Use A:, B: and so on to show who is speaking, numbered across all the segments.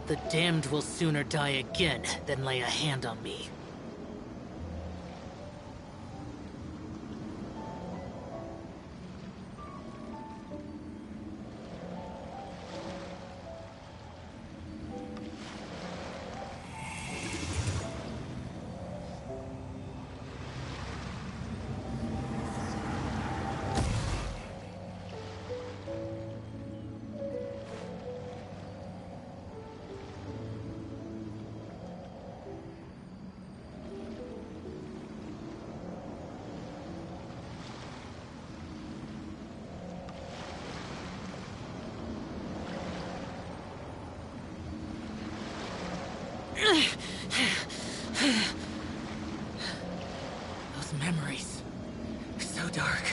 A: The damned will sooner die again than lay a hand on me. Those memories, so dark.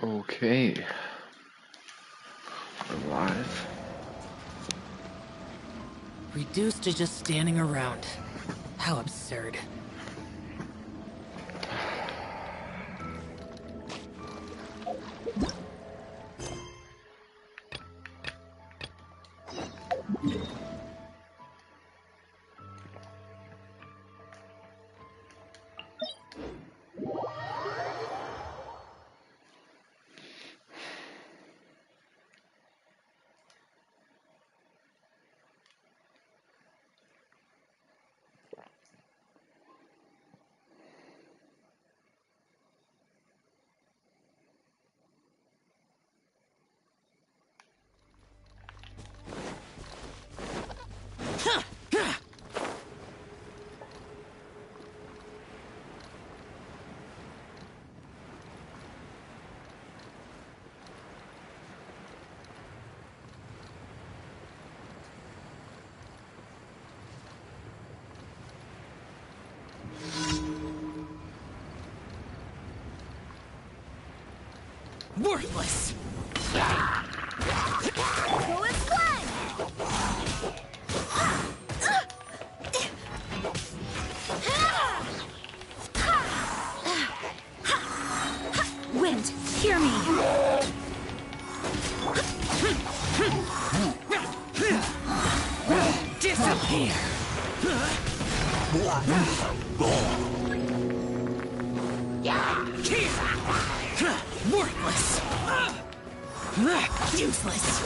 B: Okay. Alive.
A: Reduced to just standing around. How absurd. Worthless!
C: Go and climb! Wind, hear me!
A: Disappear! Worthless! Useless!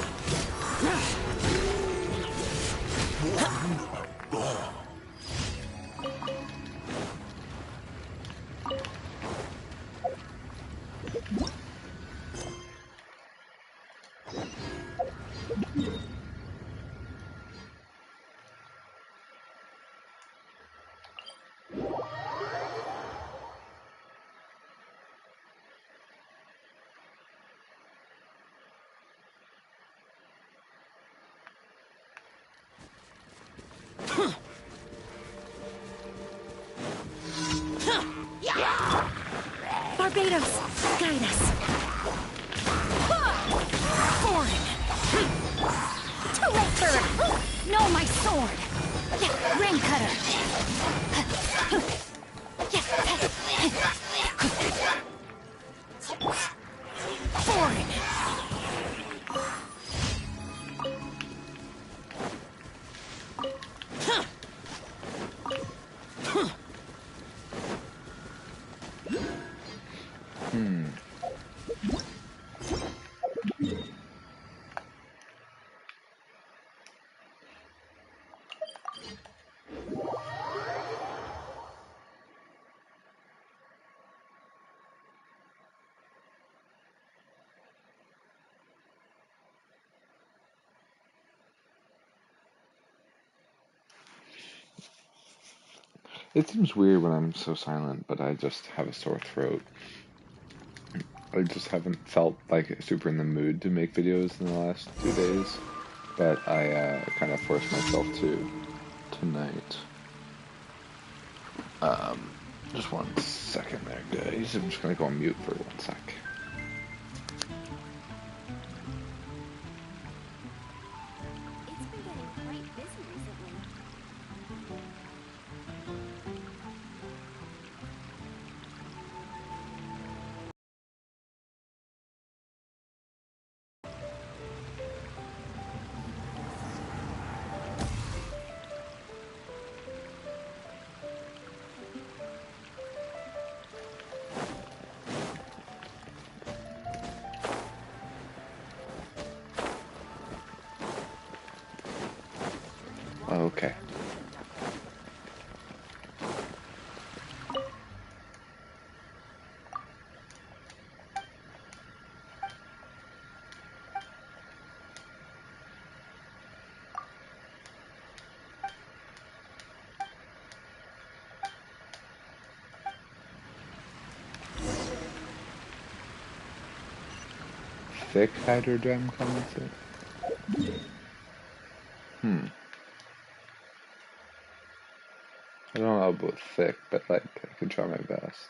C: Barbados, guide us.
A: Foreign!
C: Too late for her. No, my sword. Rain cutter.
A: Foreign!
B: It seems weird when I'm so silent, but I just have a sore throat. I just haven't felt like super in the mood to make videos in the last 2 days, but I kind of forced myself to tonight. Just 1 second there, guys. I'm just gonna go on mute for 1 sec.
C: It's been getting quite busy recently.
B: Okay. Thick hydrodram condensate? I don't know about thick, but like I can try my best.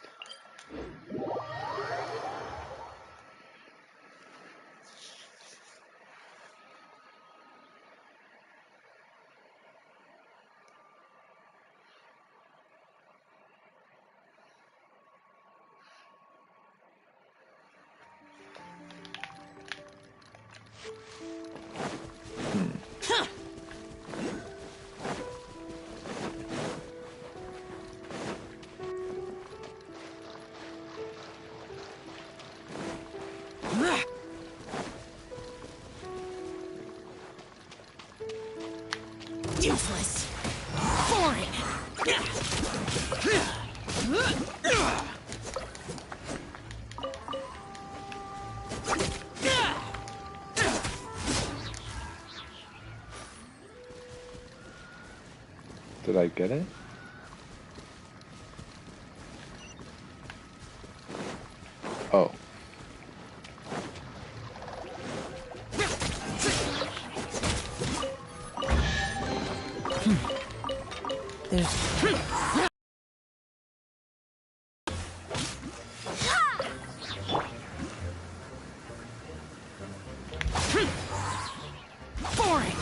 A: Useless. Boring.
B: Did I get it? Oh.
A: There's... Boring.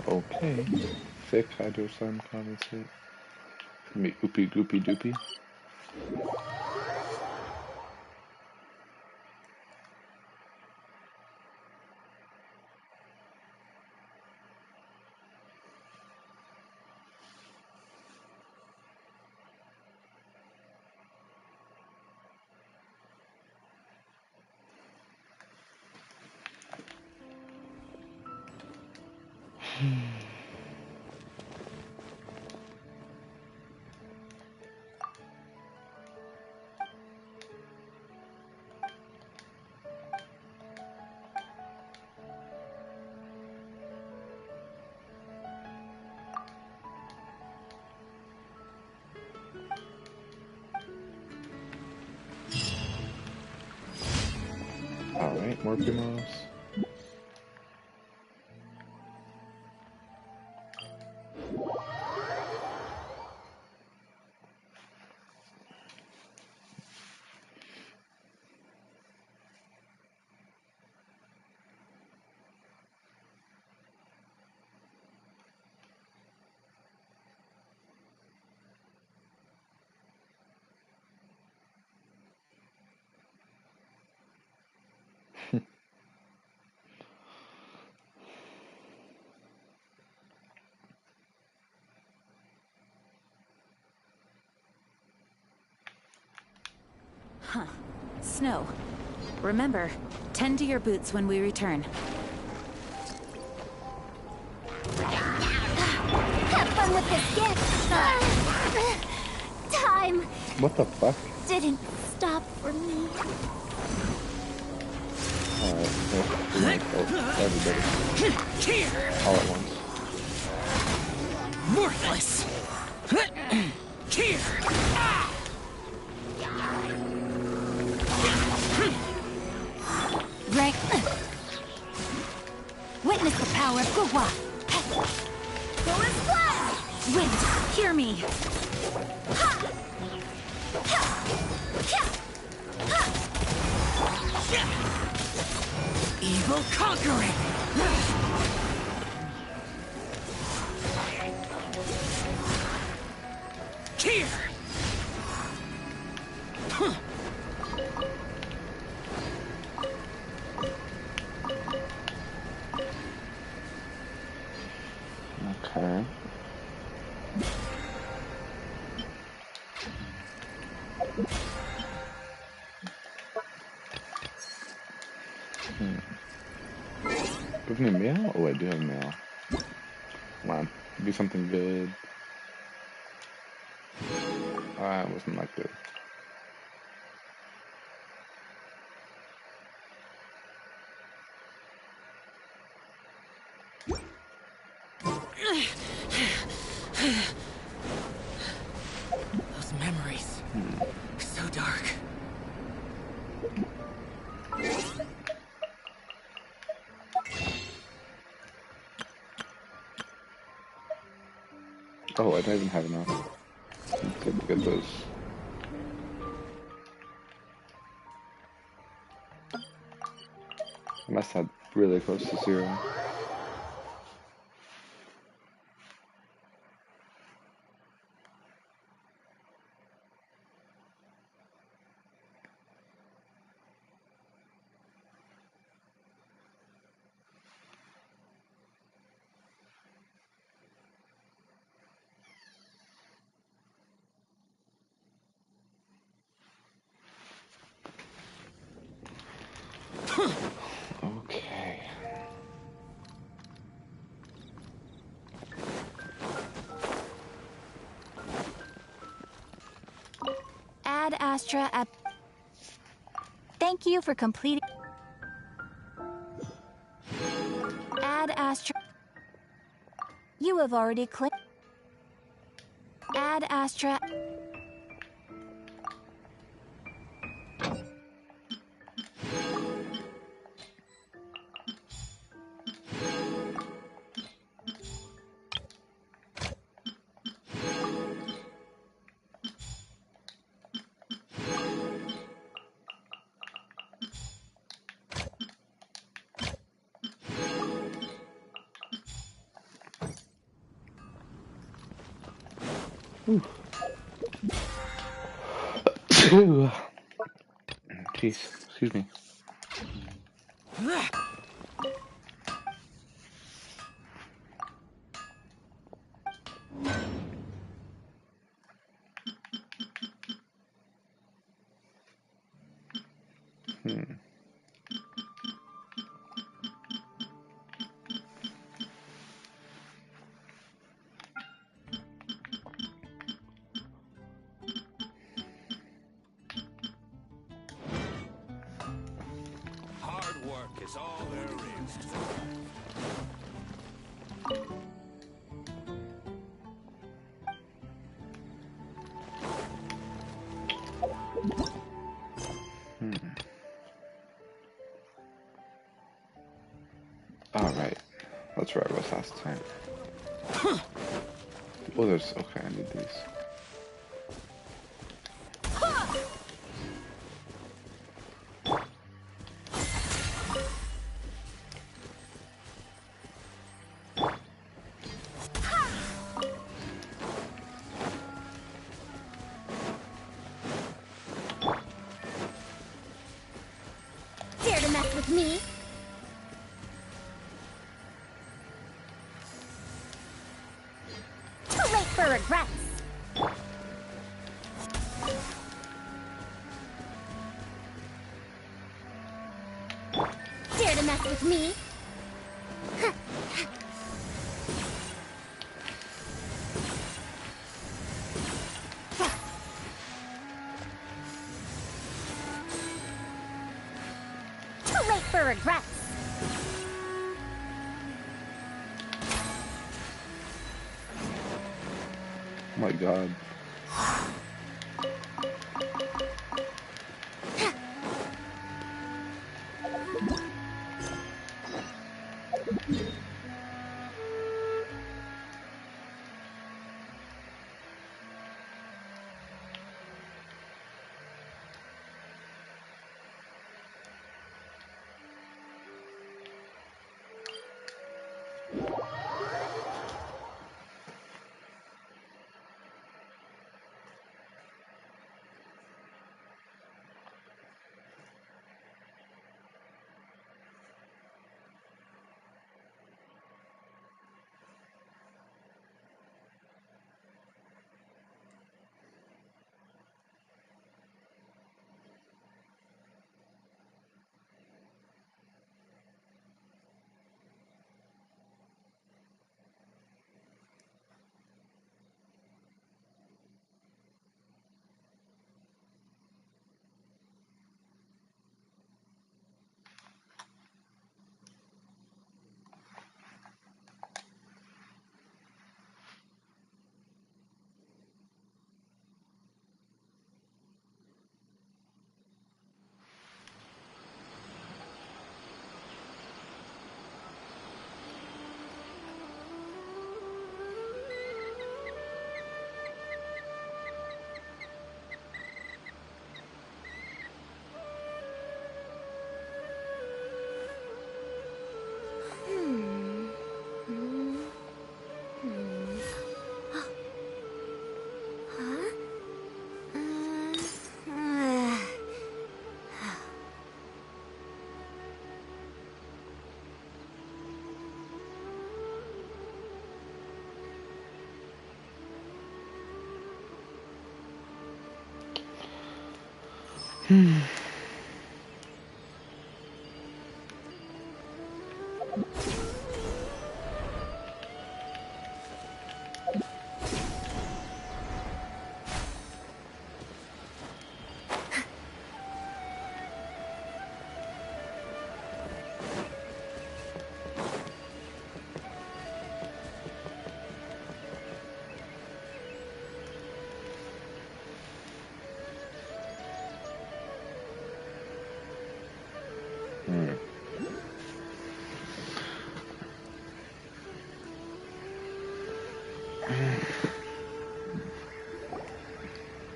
B: Okay. Thick hydrogen condensate. It's gonna be oopy goopy doopy. Alright, more Primos.
C: Huh. Snow. Remember, tend to your boots when we return. Have fun with this gift! Time
B: What the fuck?
C: Didn't stop for me.
B: Alright, well, everybody.
A: Here!
B: All at once.
A: Worthless! Here!
C: Right. Witness the power of Chowa. Chowa's blood! Wind, hear me.
A: Evil conquering! Here!
B: Okay. Give me mail? Oh, I do have mail. Come on, be something good. Ah, it wasn't like good.
A: Those memories. So dark.
B: Oh, I don't even have enough. Good to get those. I must have really close to 0. Okay.
C: Ad Astra at... Thank you for completing... Ad Astra... You have already clicked... Ad Astra...
B: Jeez, excuse me.
D: Hard work is all there is to
B: Alright. That's where I was last time. Oh, there's... Okay, I need these.
C: Dare to mess with me? Too late for regrets. Dare to mess with me? for regrets.
B: Oh my god.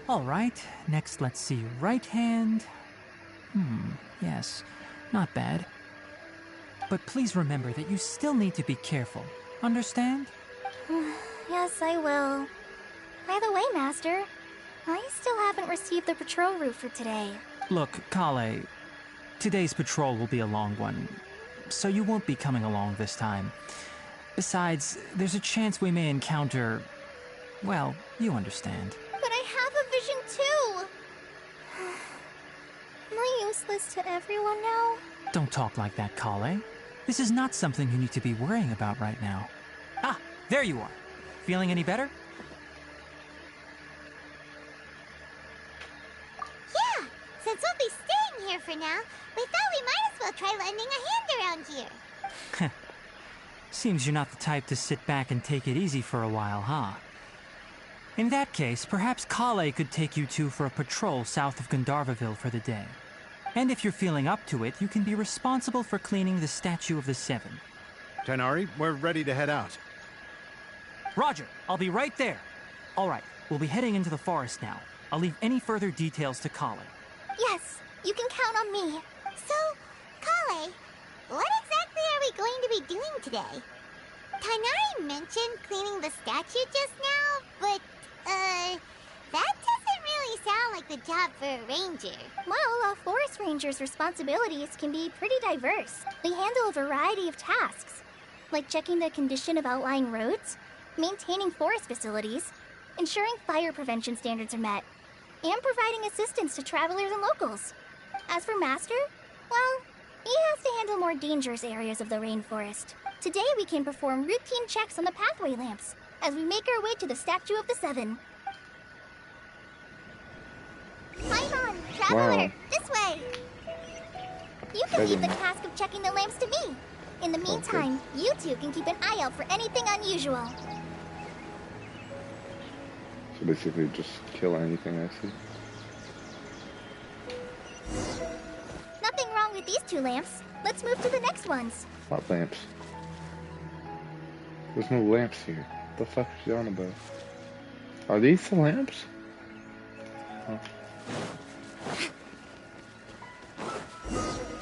E: All right, next let's see your right hand. Yes, not bad. But please remember that you still need to be careful. Understand?
C: Yes, I will. By the way, Master, I still haven't received the patrol route for today.
E: Look, Kale, today's patrol will be a long one, so you won't be coming along this time. Besides, there's a chance we may encounter... well, you understand.
C: But I have a vision too! Am I useless to everyone now?
E: Don't talk like that, Kale. This is not something you need to be worrying about right now. Ah, there you are. Feeling any better?
F: Yeah, since we'll be staying here for now, we thought we might as well try lending a hand around here.
E: Seems you're not the type to sit back and take it easy for a while, huh? In that case, perhaps Kale could take you two for a patrol south of Gandharvaville for the day. And if you're feeling up to it, you can be responsible for cleaning the Statue of the Seven.
G: Tighnari, we're ready to head out.
E: Roger, I'll be right there. All right, we'll be heading into the forest now. I'll leave any further details to Kale.
C: Yes, you can count on me.
F: So, Kale, what exactly are we going to be doing today? Tighnari mentioned cleaning the statue just now, but, that doesn't really sound like the job for a ranger.
C: Well, a forest ranger's responsibilities can be pretty diverse. They handle a variety of tasks, like checking the condition of outlying roads, maintaining forest facilities, ensuring fire prevention standards are met, and providing assistance to travelers and locals. As for Master, well, he has to handle more dangerous areas of the rainforest. Today we can perform routine checks on the pathway lamps as we make our way to the Statue of the Seven.
F: Paimon, traveler,
B: Wow.
F: this way!
C: You can leave the
B: Exciting.
C: task of checking the lamps to me. In the meantime, you two can keep an eye out for anything unusual.
B: So basically, just kill anything I see.
C: Nothing wrong with these two lamps. Let's move to the next ones.
B: What lamps? There's no lamps here. What the fuck is she on about? Are these the lamps? Oh.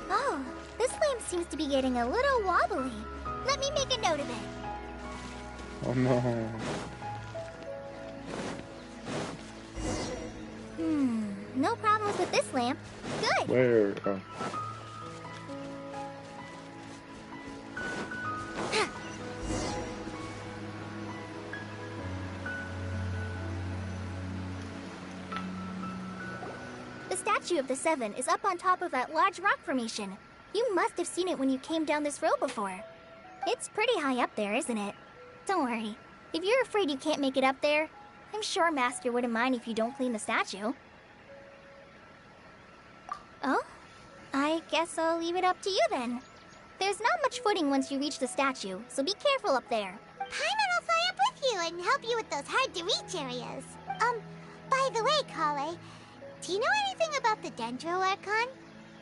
C: Oh, this lamp seems to be getting a little wobbly. Let me make a note of it.
B: Oh no.
C: No problems with this lamp. Good.
B: Where? Oh.
C: The statue of the Seven is up on top of that large rock formation. You must have seen it when you came down this road before. It's pretty high up there, isn't it? Don't worry. If you're afraid you can't make it up there, I'm sure Master wouldn't mind if you don't clean the statue. Oh? I guess I'll leave it up to you then. There's not much footing once you reach the statue, so be careful up there.
F: Paimon will fly up with you and help you with those hard-to-reach areas. By the way, Kale, do you know anything about the Dendro Archon?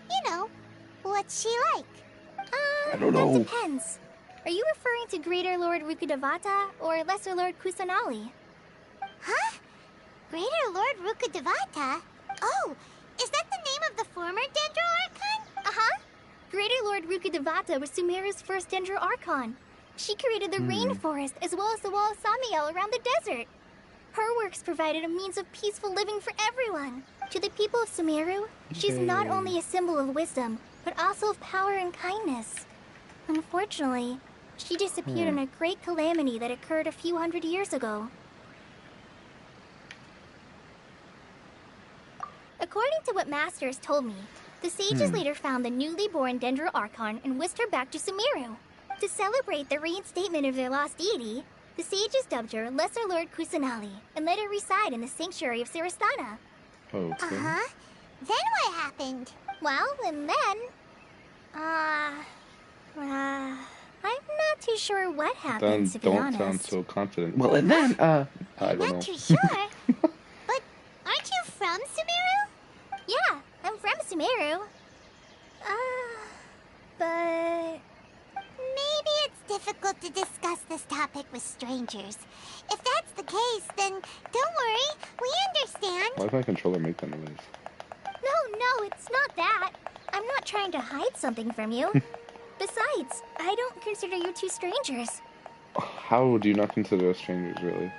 F: You know, what's she like?
B: I don't know.
C: That depends. Are you referring to Greater Lord Rukkhadevata or Lesser Lord Kusanali?
F: Huh? Greater Lord Rukkhadevata? Oh, is that the name of the former Dendro Archon?
C: Uh-huh. Greater Lord Rukkhadevata was Sumeru's first Dendro Archon. She created the rainforest as well as the wall of Samiel around the desert. Her works provided a means of peaceful living for everyone. To the people of Sumeru, she's not only a symbol of wisdom, but also of power and kindness. Unfortunately, she disappeared in a great calamity that occurred a few hundred years ago. According to what Master has told me, the sages later found the newly born Dendro Archon and whisked her back to Sumeru. To celebrate the reinstatement of their lost deity, the sages dubbed her Lesser Lord Kusanali and let her reside in the sanctuary of Siristana.
B: Okay.
F: Uh-huh. Then what happened?
C: Well, and then... I'm not too sure what happened, to be
B: Don't
C: honest.
B: sound so confident. Well, and then, I don't know.
F: Not too sure. But aren't you from Sumeru?
C: Yeah, I'm from Sumeru. But...
F: Maybe it's difficult to discuss this topic with strangers. If that's the case, then don't worry. We understand.
B: Why does my controller make that noise?
C: No, it's not that. I'm not trying to hide something from you. Besides, I don't consider you two strangers.
B: How do you not consider us strangers, really?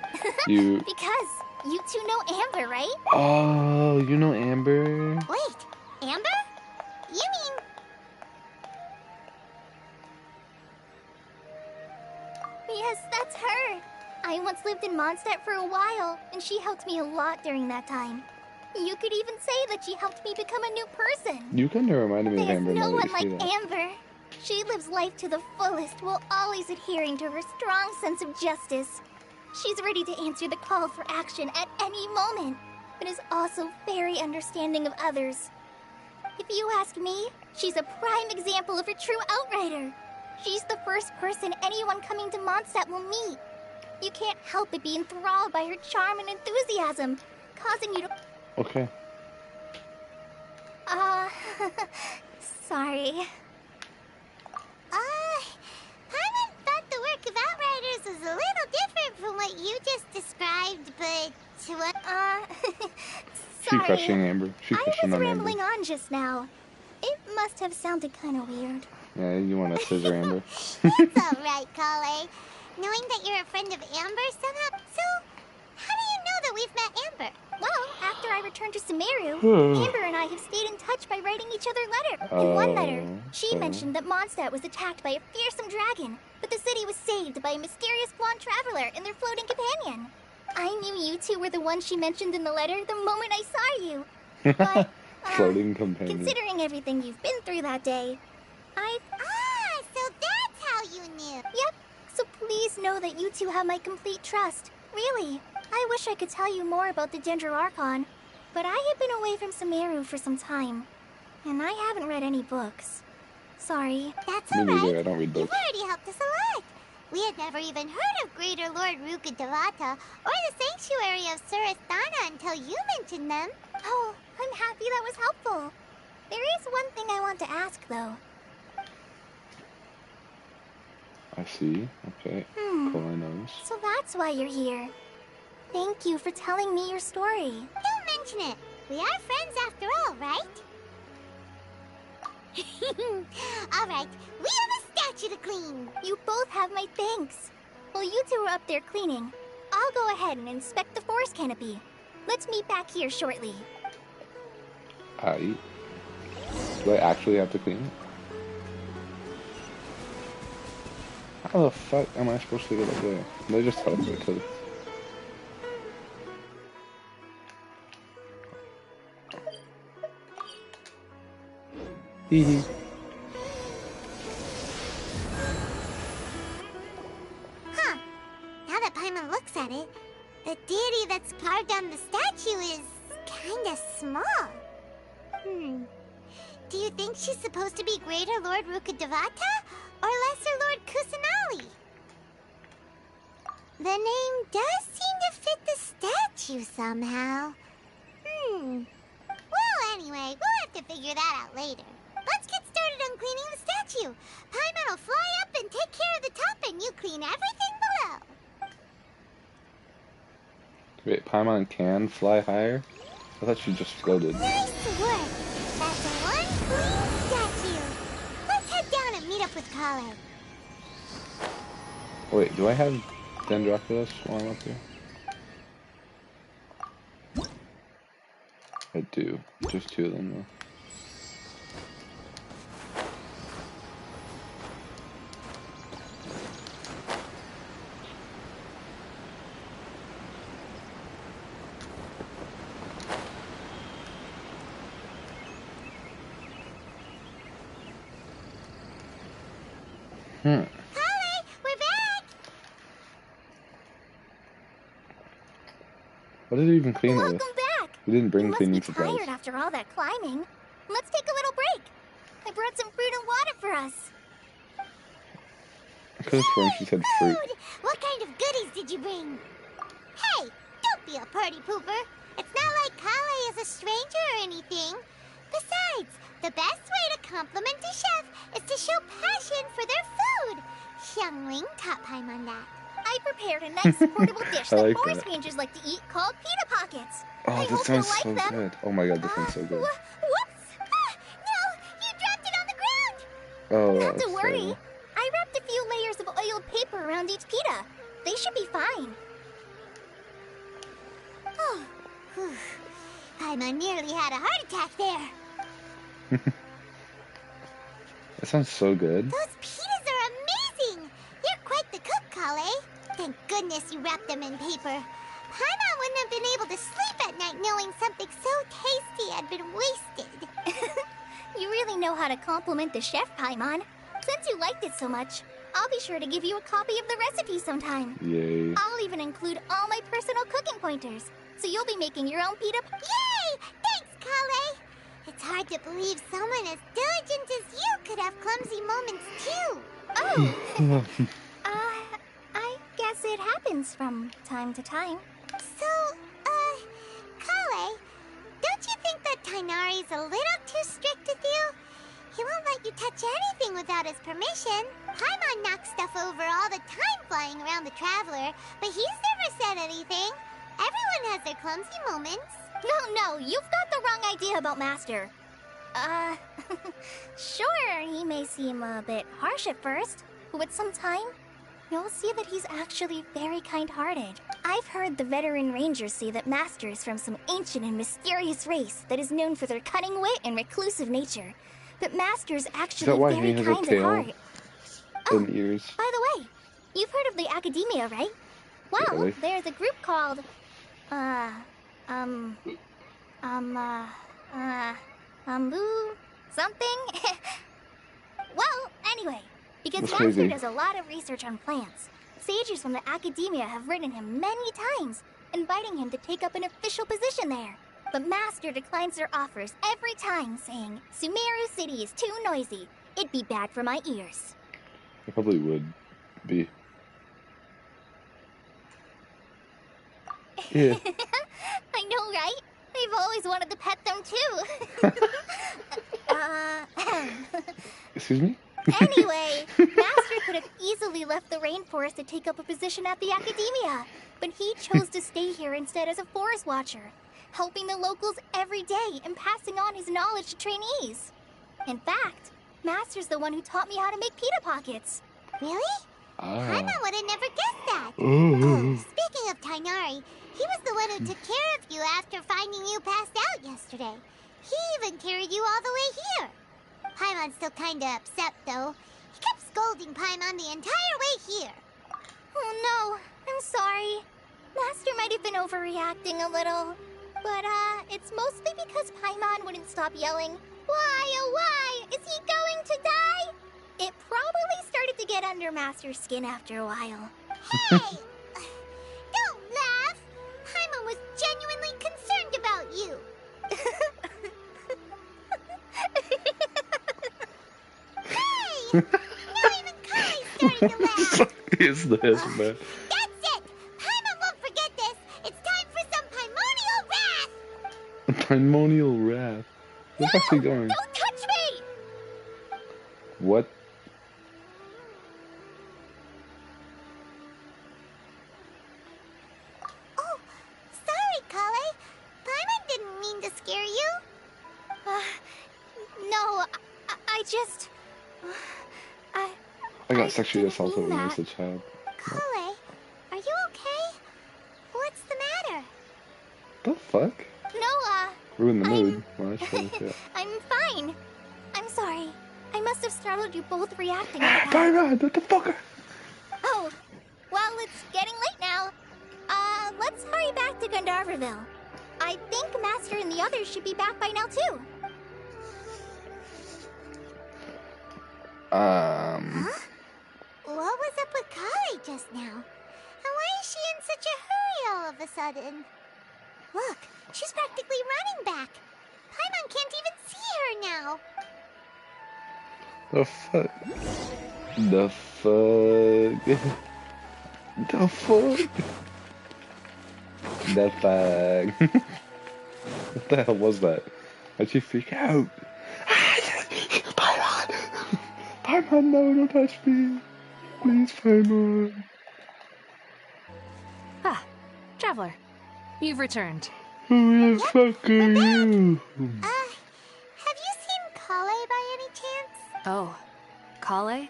B: You...
C: Because you two know Amber, right?
B: Oh, you know Amber?
F: Wait, Amber? You mean...
C: Yes, that's her. I once lived in Mondstadt for a while, and she helped me a lot during that time. You could even say that she helped me become a new person.
B: You kind of reminded me of
C: There's
B: Amber
C: no
B: now
C: one
B: that you
C: like
B: say that.
C: Amber. She lives life to the fullest while always adhering to her strong sense of justice. She's ready to answer the call for action at any moment, but is also very understanding of others. If you ask me, she's a prime example of a true outrider. She's the first person anyone coming to Mondstadt will meet. You can't help but be enthralled by her charm and enthusiasm, causing you to...
B: Okay.
C: Sorry.
F: Paimon thought the work of Outriders was a little different from what you just described, but... what?
B: She
C: Sorry.
B: crushing Amber. She
C: I
B: crushing
C: was
B: on Amber.
C: rambling on just now. It must have sounded kind of weird.
B: Yeah, you want to scissor Amber?
F: It's alright, Kale. Knowing that you're a friend of Amber somehow... So, how do you know that we've met Amber?
C: Well, after I returned to Sumeru, Amber and I have stayed in touch by writing each other letters. In one letter, she
B: so-
C: mentioned that Mondstadt was attacked by a fearsome dragon, but the city was saved by a mysterious blonde traveler and their floating companion. I knew you two were the ones she mentioned in the letter the moment I saw you. But,
B: Floating companion.
C: considering everything you've been through that day,
F: So that's how you knew.
C: Yep, so please know that you two have my complete trust. Really, I wish I could tell you more about the Dendro Archon, but I have been away from Sumeru for some time. And I haven't read any books. Sorry.
F: That's
B: Me
F: alright.
B: neither, I don't read
F: You've
B: books.
F: already helped us a lot. We had never even heard of Greater Lord Rukkhadevata or the Sanctuary of Surasthana until you mentioned them.
C: Oh, I'm happy that was helpful. There is one thing I want to ask, though.
B: I see. Okay. Chowa knows.
C: So that's why you're here. Thank you for telling me your story.
F: Don't mention it. We are friends after all, right? Alright, we have a statue to clean.
C: You both have my thanks. While you two are up there cleaning, I'll go ahead and inspect the forest canopy. Let's meet back here shortly.
B: Aight. Do I actually have to clean it? How the fuck am I supposed to get up there? They just teleport to it. Hee.
F: Huh. Now that Paimon looks at it, the deity that's carved on the statue is kinda small. Do you think she's supposed to be Greater Lord Rukkhadevata or Lesser Lord Kusanali? The name does seem to fit the statue somehow. Well, anyway, we'll have to figure that out later. Let's get started on cleaning the statue. Paimon will fly up and take care of the top, and you clean everything below.
B: Wait, Paimon can fly higher? I thought she just floated.
F: Nice work. That's one clean statue. Let's head down and meet up with Kale.
B: Wait, do I have Dendroculus while I'm up here? I do. Just 2 of them though.
F: Kale, we're back.
B: What did it even clean it with?
C: Welcome back.
B: We didn't bring
C: You must
B: cleaning
C: be
B: supplies.
C: tired after all that climbing. Let's take a little break. I brought some fruit and water for us.
B: I could have sworn she said fruit.
F: Food. What kind of goodies did you bring? Hey, don't be a party pooper. It's not like Kale is a stranger or anything. Besides, the best way to compliment a chef is to show passion for their food. Xiangling taught Paimon that.
C: I prepared a nice portable dish
B: I
C: that
B: like
C: forest
B: that.
C: rangers like to eat called pita pockets.
B: Oh,
C: I
B: that
C: hope
B: sounds
C: you like
B: so
C: them.
B: good. Oh my god, that sounds so good.
F: Whoops! No, you dropped it on the ground.
B: Oh,
C: Not
B: that's
C: to worry.
B: terrible.
C: I wrapped a few layers of oiled paper around each pita. They should be fine.
F: Oh, whew. Paimon nearly had a heart attack there.
B: That sounds so good.
F: Those pitas are amazing! You're quite the cook, Kale. Thank goodness you wrapped them in paper. Paimon wouldn't have been able to sleep at night knowing something so tasty had been wasted.
C: You really know how to compliment the chef, Paimon. Since you liked it so much, I'll be sure to give you a copy of the recipe sometime.
B: Yay.
C: I'll even include all my personal cooking pointers, so you'll be making your own pita.
F: Yay! Thanks, Kale! It's hard to believe someone as diligent as you could have clumsy moments too.
C: Oh! I guess it happens from time to time.
F: So, Kale, don't you think that Tainari's a little too strict with you? He won't let you touch anything without his permission. Paimon knocks stuff over all the time flying around the Traveler, but he's never said anything. Everyone has their clumsy moments.
C: No, you've got the wrong idea about Master. Sure, he may seem a bit harsh at first, but with some time, you'll see that he's actually very kind-hearted. I've heard the veteran rangers say that Master is from some ancient and mysterious race that is known for their cunning wit and reclusive nature. But Master's actually
B: why
C: very
B: he has a
C: kind at
B: tail?
C: heart.
B: And ears.
C: By the way, you've heard of the Academia, right? Well,
B: Really?
C: there's a group called, something? Well, anyway, because
B: That's
C: Master
B: crazy.
C: does a lot of research on plants, sages from the Academia have written him many times, inviting him to take up an official position there. But Master declines their offers every time, saying Sumeru City is too noisy. It'd be bad for my ears.
B: It probably would be. Yeah.
C: I know, right? I've always wanted to pet them too.
B: Excuse me?
C: Anyway, Master could have easily left the rainforest to take up a position at the academia, but he chose to stay here instead as a forest watcher, helping the locals every day and passing on his knowledge to trainees. In fact, Master's the one who taught me how to make pita pockets.
F: Really? Paimon would have never guessed that.
B: Oh.
F: Speaking of Tainari, he was the one who took care of you after finding you passed out yesterday. He even carried you all the way here. Paimon's still kinda upset, though. He kept scolding Paimon the entire way here.
C: Oh no, I'm sorry. Master might have been overreacting a little. But, it's mostly because Paimon wouldn't stop yelling, "Why, oh why, is he going to die?" It probably started to get under Master's skin after a while.
F: Hey! Don't laugh! Paimon was genuinely concerned about you. Hey! Now even Kai's starting to laugh.
B: What is this, man?
F: That's it! Paimon won't forget this! It's time for some primordial wrath!
B: Primordial wrath. Where's actually going?
C: Don't touch me!
B: What?
F: Oh, sorry, Kale. Paimon didn't mean to scare you.
C: No, I just...
B: I got sexually
C: didn't
B: assaulted
C: mean
B: when I was
C: that.
B: a child.
F: Kale, are you okay? What's the matter?
B: The fuck?
C: No,
B: Ruin the mood. Well, that's funny, yeah.
C: I'm fine. I'm sorry. I must have startled you both reacting like that.
B: Paimon, what the fuck?
C: Oh, well, it's getting late now. Let's hurry back to Gandharvaville. I think Master and the others should be back by now, too.
F: What was up with Kale just now? And why is she in such a hurry all of a sudden? Look, she's practically running back. Paimon can't even see her now.
B: The fuck? The fuck? The fuck? The fuck? What the hell was that? How'd she freak out? Paimon! Paimon, no, don't touch me! Please, Paimon.
H: Ah, Traveler, you've returned.
B: Who the fuck are you?
F: Have you seen Kale by any chance?
H: Oh, Kale?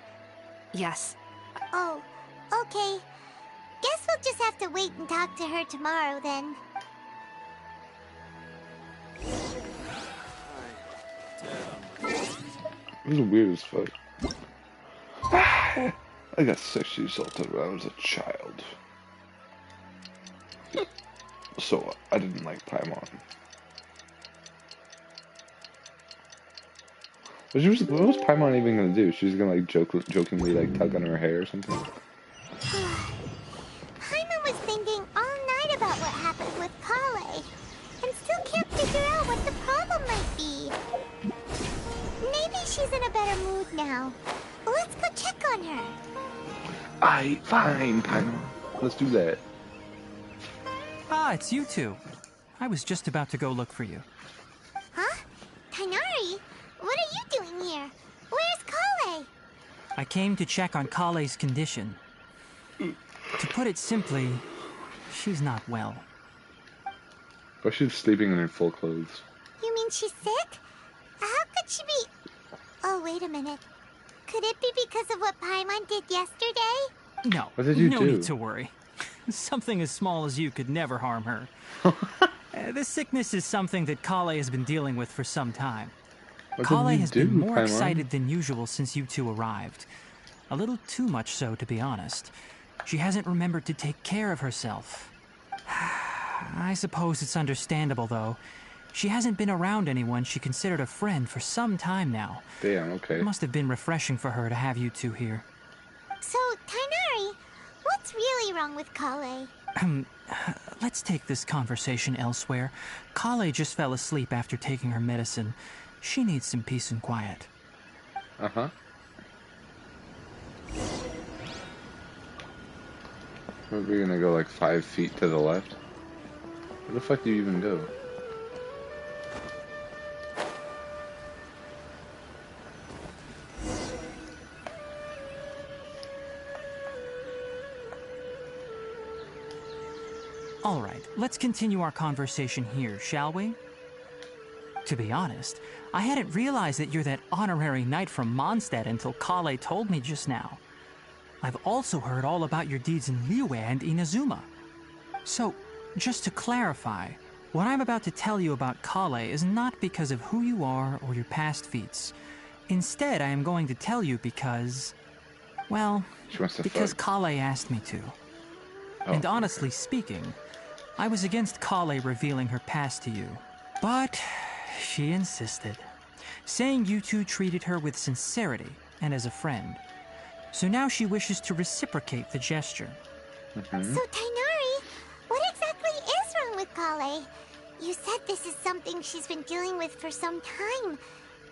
H: Yes.
F: Oh, okay. Guess we'll just have to wait and talk to her tomorrow then.
B: This is weird as fuck. I got sexually assaulted when I was a child. So I didn't like Paimon. What was Paimon even gonna do? She was gonna like jokingly like tug on her hair or something?
F: Paimon was thinking all night about what happened with Kale, and still can't figure out what the problem might be. Maybe she's in a better mood now. Let's go check on her.
B: Fine, Paimon. Let's do that.
E: Ah, it's you two. I was just about to go look for you.
F: Huh? Tainari? What are you doing here? Where's Kale?
E: I came to check on Kale's condition. To put it simply, she's not well.
B: But she's sleeping in her full clothes.
F: You mean she's sick? How could she be... Oh, wait a minute. Could it be because of what Paimon did yesterday?
E: No,
B: What did you
E: no
B: do?
E: need to worry. Something as small as you could never harm her. This sickness is something that Kale has been dealing with for some time.
B: What
E: Kale
B: did you
E: has
B: do,
E: been more
B: Paimon?
E: excited than usual since you two arrived. A little too much so, to be honest. She hasn't remembered to take care of herself. I suppose it's understandable, though. She hasn't been around anyone she considered a friend for some time now.
B: Damn, okay.
E: It must have been refreshing for her to have you two here.
F: So, Tainari, what's really wrong with Kale?
E: let's take this conversation elsewhere. Kale just fell asleep after taking her medicine. She needs some peace and quiet.
B: Uh-huh. We're gonna go like 5 feet to the left. Where the fuck do you even go?
E: All right, let's continue our conversation here, shall we? To be honest, I hadn't realized that you're that honorary knight from Mondstadt until Kale told me just now. I've also heard all about your deeds in Liyue and Inazuma. So, just to clarify, what I'm about to tell you about Kale is not because of who you are or your past feats. Instead, I am going to tell you because... well,
B: She wants to
E: because
B: fuck.
E: Kale asked me to.
B: Oh,
E: And honestly speaking, I was against Kale revealing her past to you. But she insisted, saying you two treated her with sincerity and as a friend. So now she wishes to reciprocate the gesture.
F: So, Tainari, what exactly is wrong with Kale? You said this is something she's been dealing with for some time.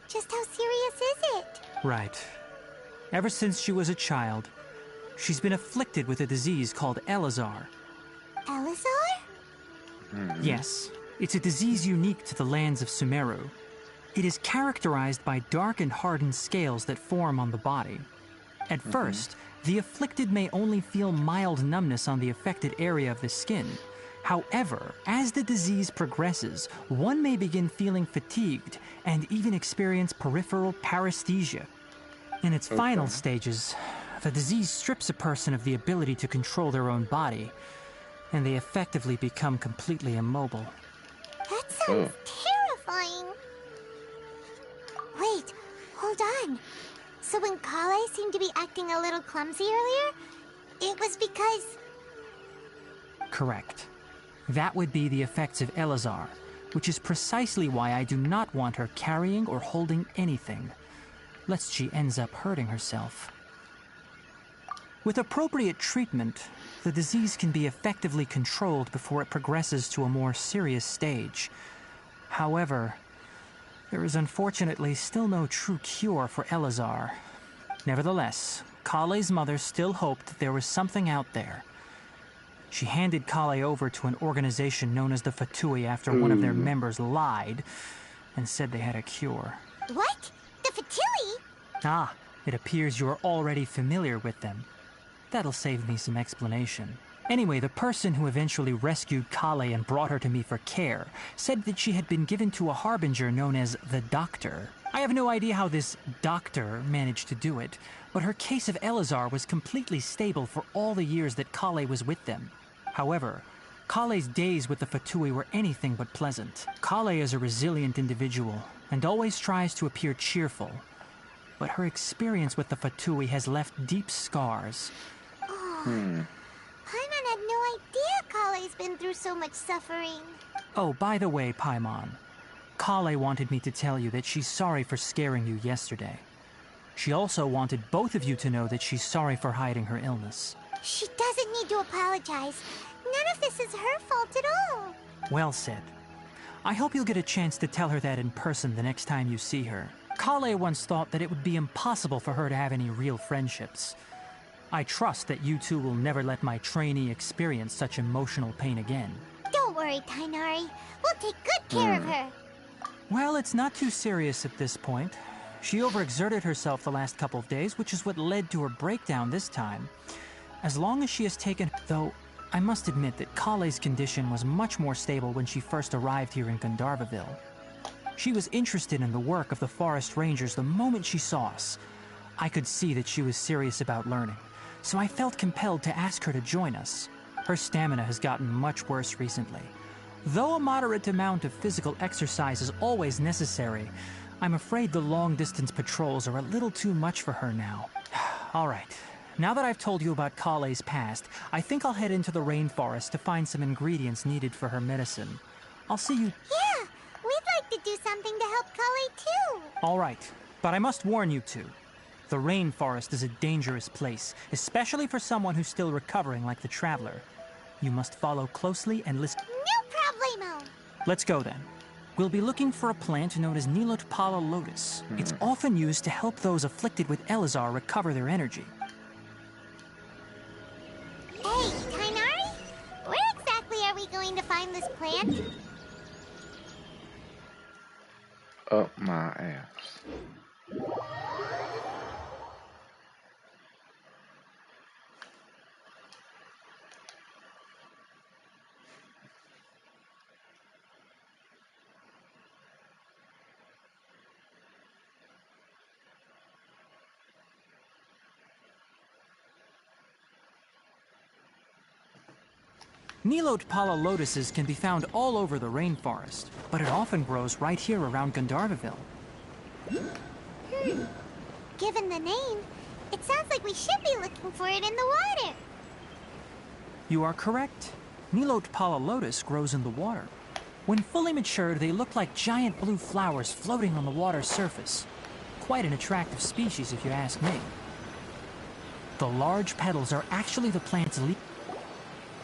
F: Just how serious is it?
E: Right. Ever since she was a child, she's been afflicted with a disease called Elazar.
F: Elazar?
E: Yes, it's a disease unique to the lands of Sumeru. It is characterized by dark and hardened scales that form on the body. At first, the afflicted may only feel mild numbness on the affected area of the skin. However, as the disease progresses, one may begin feeling fatigued and even experience peripheral paresthesia. In its final stages, the disease strips a person of the ability to control their own body, and they effectively become completely immobile.
F: That sounds terrifying. Wait, hold on. So when Kale seemed to be acting a little clumsy earlier, it was because...
E: Correct. That would be the effects of Elazar, which is precisely why I do not want her carrying or holding anything, lest she ends up hurting herself. With appropriate treatment, the disease can be effectively controlled before it progresses to a more serious stage. However, there is unfortunately still no true cure for Elazar. Nevertheless, Kale's mother still hoped that there was something out there. She handed Kale over to an organization known as the Fatui after one of their members lied and said they had a cure.
F: What? The Fatui?
E: Ah, it appears you are already familiar with them. That'll save me some explanation. Anyway, the person who eventually rescued Kale and brought her to me for care said that she had been given to a harbinger known as the Doctor. I have no idea how this doctor managed to do it, but her case of Elazar was completely stable for all the years that Kale was with them. However, Kale's days with the Fatui were anything but pleasant. Kale is a resilient individual and always tries to appear cheerful, but her experience with the Fatui has left deep scars.
F: Paimon had no idea Kale's been through so much suffering.
E: Oh, by the way, Paimon, Kale wanted me to tell you that she's sorry for scaring you yesterday. She also wanted both of you to know that she's sorry for hiding her illness.
F: She doesn't need to apologize. None of this is her fault at all.
E: Well said. I hope you'll get a chance to tell her that in person the next time you see her. Kale once thought that it would be impossible for her to have any real friendships. I trust that you two will never let my trainee experience such emotional pain again.
F: Don't worry, Tainari. We'll take good care of her.
E: Well, it's not too serious at this point. She overexerted herself the last couple of days, which is what led to her breakdown this time. As long as she has taken... Though, I must admit that Kale's condition was much more stable when she first arrived here in Gandharvaville. She was interested in the work of the forest rangers the moment she saw us. I could see that she was serious about learning, so I felt compelled to ask her to join us. Her stamina has gotten much worse recently. Though a moderate amount of physical exercise is always necessary, I'm afraid the long-distance patrols are a little too much for her now. All right, now that I've told you about Kale's past, I think I'll head into the rainforest to find some ingredients needed for her medicine. I'll see you...
F: Yeah, we'd like to do something to help Kale too.
E: All right, but I must warn you two. The rainforest is a dangerous place, especially for someone who's still recovering like the Traveler. You must follow closely and listen.
F: No problemo.
E: Let's go then. We'll be looking for a plant known as Nilotpala lotus. It's often used to help those afflicted with Elazar recover their energy.
F: Hey, Tainari? Where exactly are we going to find this plant?
B: Up my ass.
E: Nilotpala lotuses can be found all over the rainforest, but it often grows right here around Gandharvaville.
F: Given the name, it sounds like we should be looking for it in the water.
E: You are correct. Nilotpala lotus grows in the water. When fully matured, they look like giant blue flowers floating on the water's surface. Quite an attractive species, if you ask me. The large petals are actually the plant's leaf.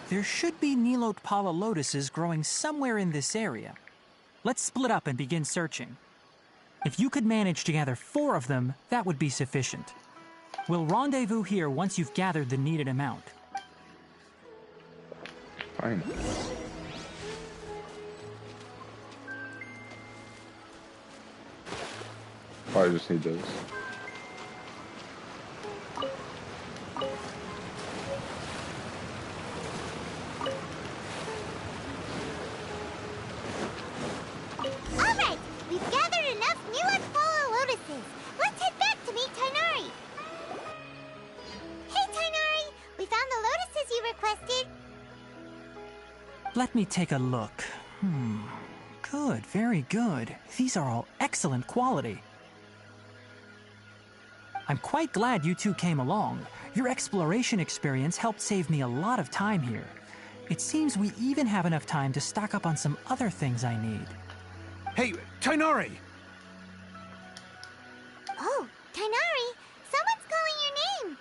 E: There should be Nilotpala lotuses growing somewhere in this area. Let's split up and begin searching. If you could manage to gather 4 of them, that would be sufficient. We'll rendezvous here once you've gathered the needed amount.
B: Fine. Probably just need those.
F: Alright, we've gathered enough Nilotpala lotuses. Let's head back to meet Tainari. Hey, Tainari! We found the lotuses you requested.
E: Let me take a look. Good, very good. These are all excellent quality. I'm quite glad you two came along. Your exploration experience helped save me a lot of time here. It seems we even have enough time to stock up on some other things I need.
G: Hey, Tainari!
F: Oh, Tainari, someone's calling your name.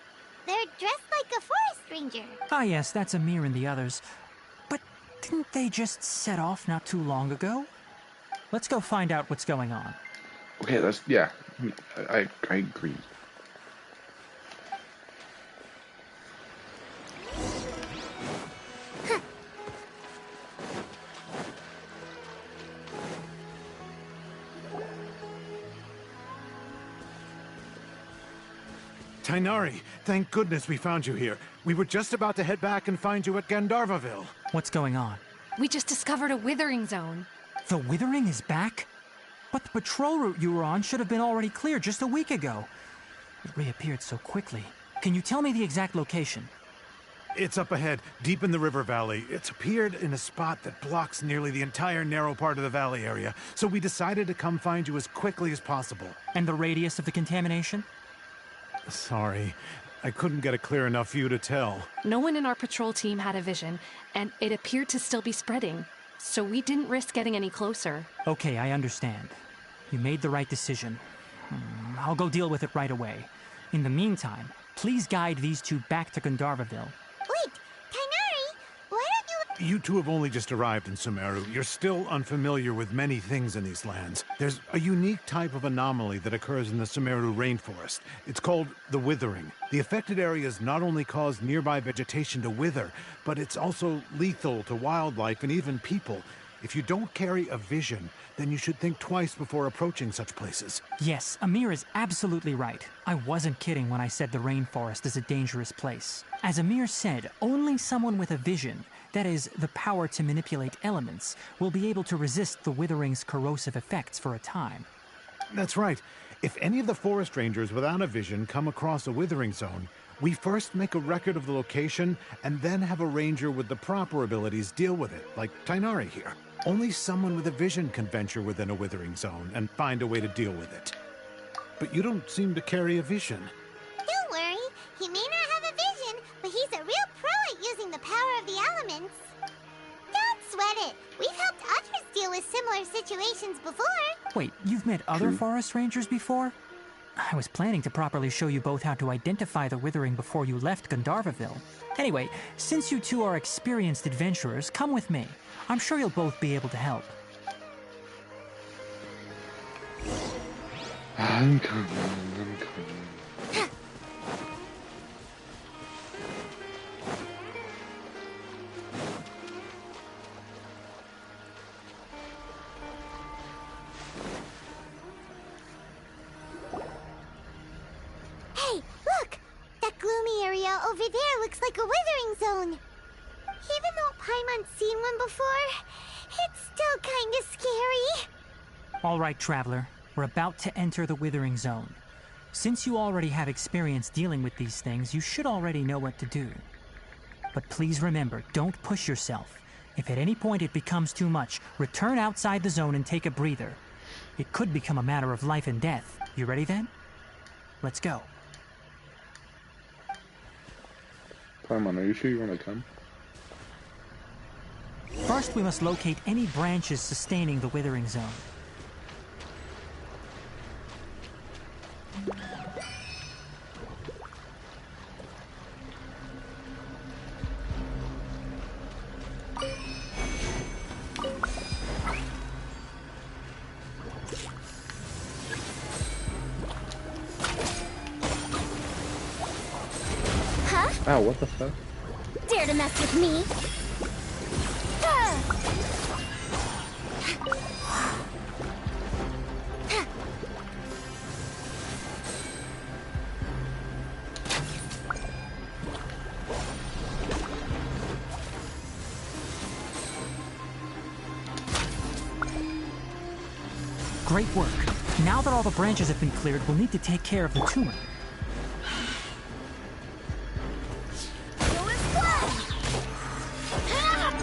F: They're dressed like a forest ranger.
E: Ah yes, that's Amir and the others. But didn't they just set off not too long ago? Let's go find out what's going on.
B: Okay, yeah. I agree.
G: Tainari, thank goodness we found you here. We were just about to head back and find you at Gandharvaville.
E: What's going on?
H: We just discovered a withering zone.
E: The withering is back? But the patrol route you were on should have been already cleared just a week ago. It reappeared so quickly. Can you tell me the exact location?
G: It's up ahead, deep in the river valley. It's appeared in a spot that blocks nearly the entire narrow part of the valley area, so we decided to come find you as quickly as possible.
E: And the radius of the contamination?
G: Sorry, I couldn't get a clear enough view to tell.
H: No one in our patrol team had a vision, and it appeared to still be spreading. So we didn't risk getting any closer.
E: Okay, I understand. You made the right decision. I'll go deal with it right away. In the meantime, please guide these two back to Gandharvaville.
F: Wait, Tainari, why don't you...
G: You two have only just arrived in Sumeru. You're still unfamiliar with many things in these lands. There's a unique type of anomaly that occurs in the Sumeru rainforest. It's called the withering. The affected areas not only cause nearby vegetation to wither, but it's also lethal to wildlife and even people. If you don't carry a vision, then you should think twice before approaching such places.
E: Yes, Amir is absolutely right. I wasn't kidding when I said the rainforest is a dangerous place. As Amir said, only someone with a vision, that is, the power to manipulate elements, will be able to resist the withering's corrosive effects for a time.
G: That's right. If any of the forest rangers without a vision come across a withering zone, we first make a record of the location and then have a ranger with the proper abilities deal with it, like Tainari here. Only someone with a vision can venture within a withering zone and find a way to deal with it. But you don't seem to carry a vision.
F: Don't worry, he may not have a vision, but he's a real pro at using the power of the elements. Don't sweat it. We've helped others deal with similar situations before.
E: Wait, you've met other forest rangers before? I was planning to properly show you both how to identify the Withering before you left Gandharvaville. Anyway, since you two are experienced adventurers, come with me. I'm sure you'll both be able to help.
B: I'm coming.
F: Hey, look! That gloomy area over there looks like a withering zone. Even though Paimon's seen one before, it's still kinda scary.
E: All right, Traveler. We're about to enter the Withering Zone. Since you already have experience dealing with these things, you should already know what to do. But please remember, don't push yourself. If at any point it becomes too much, return outside the zone and take a breather. It could become a matter of life and death. You ready then? Let's go.
B: Paimon, are you sure you want to come?
E: First, we must locate any branches sustaining the Withering Zone.
C: Huh?
B: Ow, what the fuck?
C: Dare to mess with me?
E: Great work. Now that all the branches have been cleared, we'll need to take care of the tumor.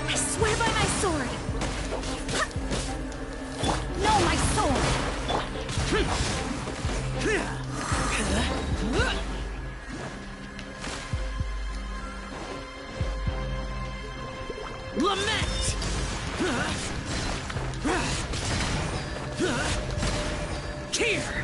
H: I swear by my sword! No, my sword!
A: Lament! Here!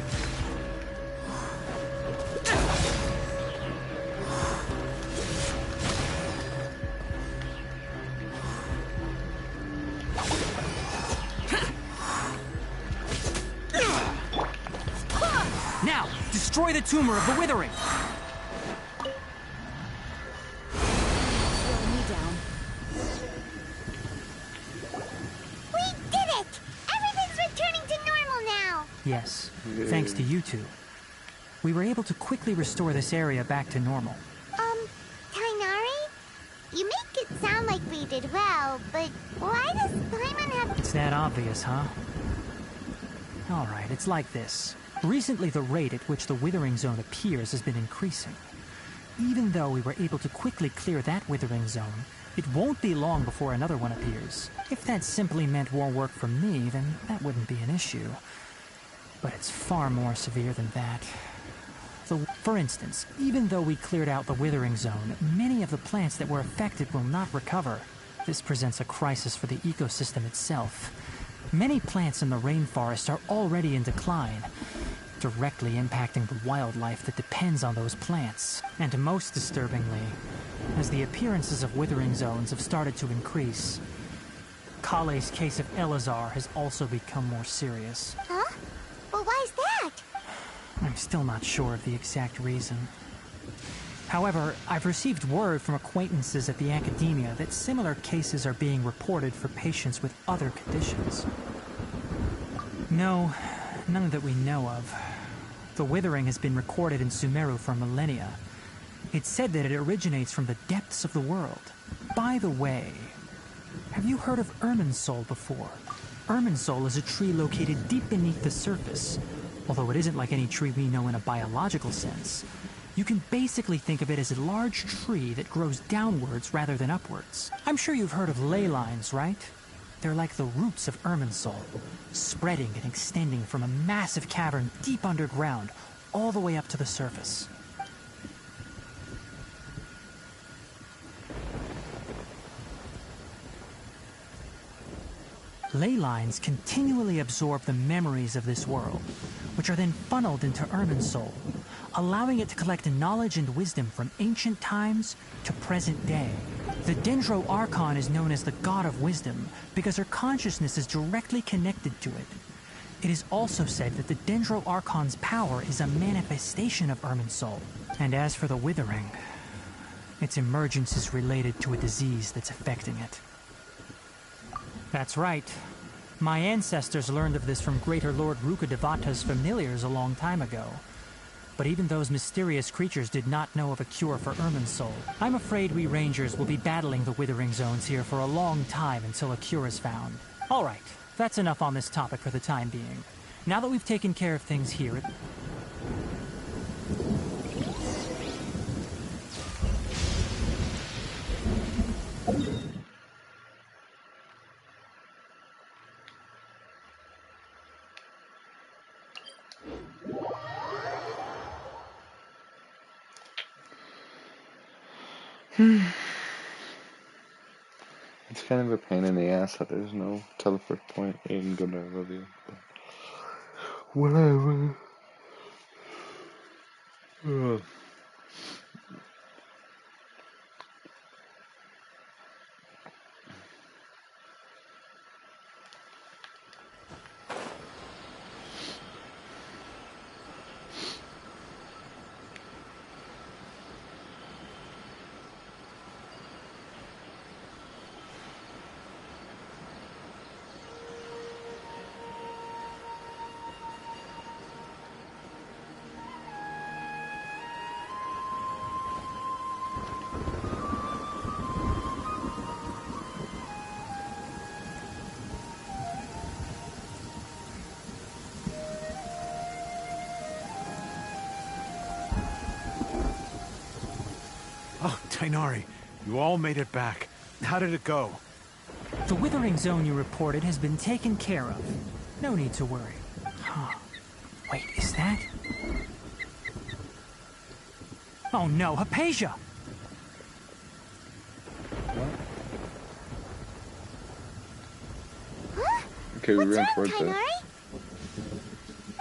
E: Now, destroy the tumor of the Withering!
H: Slow me down.
F: We did it! Everything's returning to normal now!
E: Yes, thanks to you two. We were able to quickly restore this area back to normal.
F: Tainari? You make it sound like we did well, but why does Paimon have...
E: It's that obvious, huh? Alright, it's like this. Recently, the rate at which the Withering Zone appears has been increasing. Even though we were able to quickly clear that Withering Zone, it won't be long before another one appears. If that simply meant more work for me, then that wouldn't be an issue. But it's far more severe than that. For instance, even though we cleared out the Withering Zone, many of the plants that were affected will not recover. This presents a crisis for the ecosystem itself. Many plants in the rainforest are already in decline, directly impacting the wildlife that depends on those plants. And most disturbingly, as the appearances of Withering Zones have started to increase, Kale's case of Elazar has also become more serious.
F: Huh? Well, why's that?
E: I'm still not sure of the exact reason. However, I've received word from acquaintances at the academia that similar cases are being reported for patients with other conditions. No, none that we know of. The Withering has been recorded in Sumeru for millennia. It's said that it originates from the depths of the world. By the way, have you heard of Irminsul before? Irminsul is a tree located deep beneath the surface. Although it isn't like any tree we know in a biological sense. You can basically think of it as a large tree that grows downwards rather than upwards. I'm sure you've heard of ley lines, right? They're like the roots of Irminsul, spreading and extending from a massive cavern deep underground, all the way up to the surface. Ley lines continually absorb the memories of this world, which are then funneled into Irminsul, allowing it to collect knowledge and wisdom from ancient times to present day. The Dendro Archon is known as the God of Wisdom because her consciousness is directly connected to it. It is also said that the Dendro Archon's power is a manifestation of Irminsul. And as for the Withering, its emergence is related to a disease that's affecting it. That's right. My ancestors learned of this from Greater Lord Rukkhadevata's familiars a long time ago. But even those mysterious creatures did not know of a cure for Irminsul. I'm afraid we Rangers will be battling the Withering Zones here for a long time until a cure is found. All right, that's enough on this topic for the time being. Now that we've taken care of things here...
B: It's kind of a pain in the ass that there's no teleport point in Gandharva. Whatever. Ugh.
G: Oh, Tainari, you all made it back. How did it go?
E: The Withering Zone you reported has been taken care of. No need to worry. Huh. Wait, is that... Oh no, Hypatia!
B: Okay, we ran towards it.